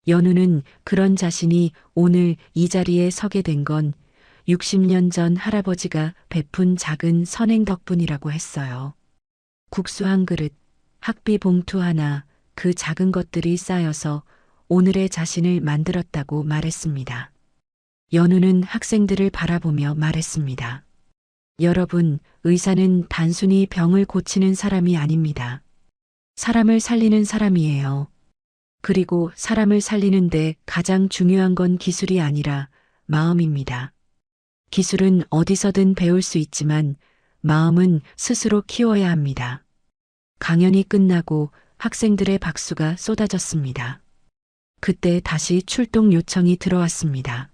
연우는 그런 자신이 오늘 이 자리에 서게 된 건 60년 전 할아버지가 베푼 작은 선행 덕분이라고 했어요. 국수 한 그릇, 학비 봉투 하나, 그 작은 것들이 쌓여서 오늘의 자신을 만들었다고 말했습니다. 연우는 학생들을 바라보며 말했습니다. 여러분, 의사는 단순히 병을 고치는 사람이 아닙니다. 사람을 살리는 사람이에요. 그리고 사람을 살리는데 가장 중요한 건 기술이 아니라 마음입니다. 기술은 어디서든 배울 수 있지만 마음은 스스로 키워야 합니다. 강연이 끝나고 학생들의 박수가 쏟아졌습니다. 그때 다시 출동 요청이 들어왔습니다.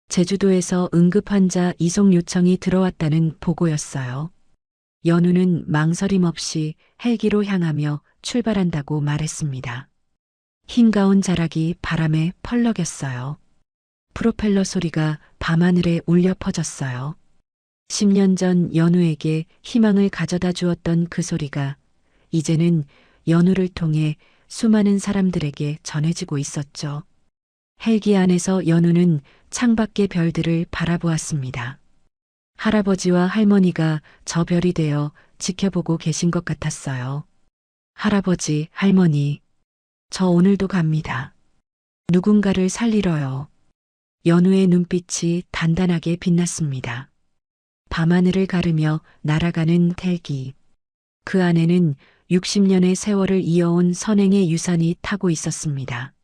제주도에서 응급환자 이송 요청이 들어왔다는 보고였어요. 연우는 망설임 없이 헬기로 향하며 출발한다고 말했습니다. 흰 가운 자락이 바람에 펄럭였어요. 프로펠러 소리가 밤하늘에 울려 퍼졌어요. 10년 전 연우에게 희망을 가져다 주었던 그 소리가 이제는 연우를 통해 수많은 사람들에게 전해지고 있었죠. 헬기 안에서 연우는 창밖의 별들을 바라보았습니다. 할아버지와 할머니가 저 별이 되어 지켜보고 계신 것 같았어요. 할아버지, 할머니, 저 오늘도 갑니다. 누군가를 살리러요. 연우의 눈빛이 단단하게 빛났습니다. 밤하늘을 가르며 날아가는 헬기. 그 안에는 60년의 세월을 이어온 선행의 유산이 타고 있었습니다.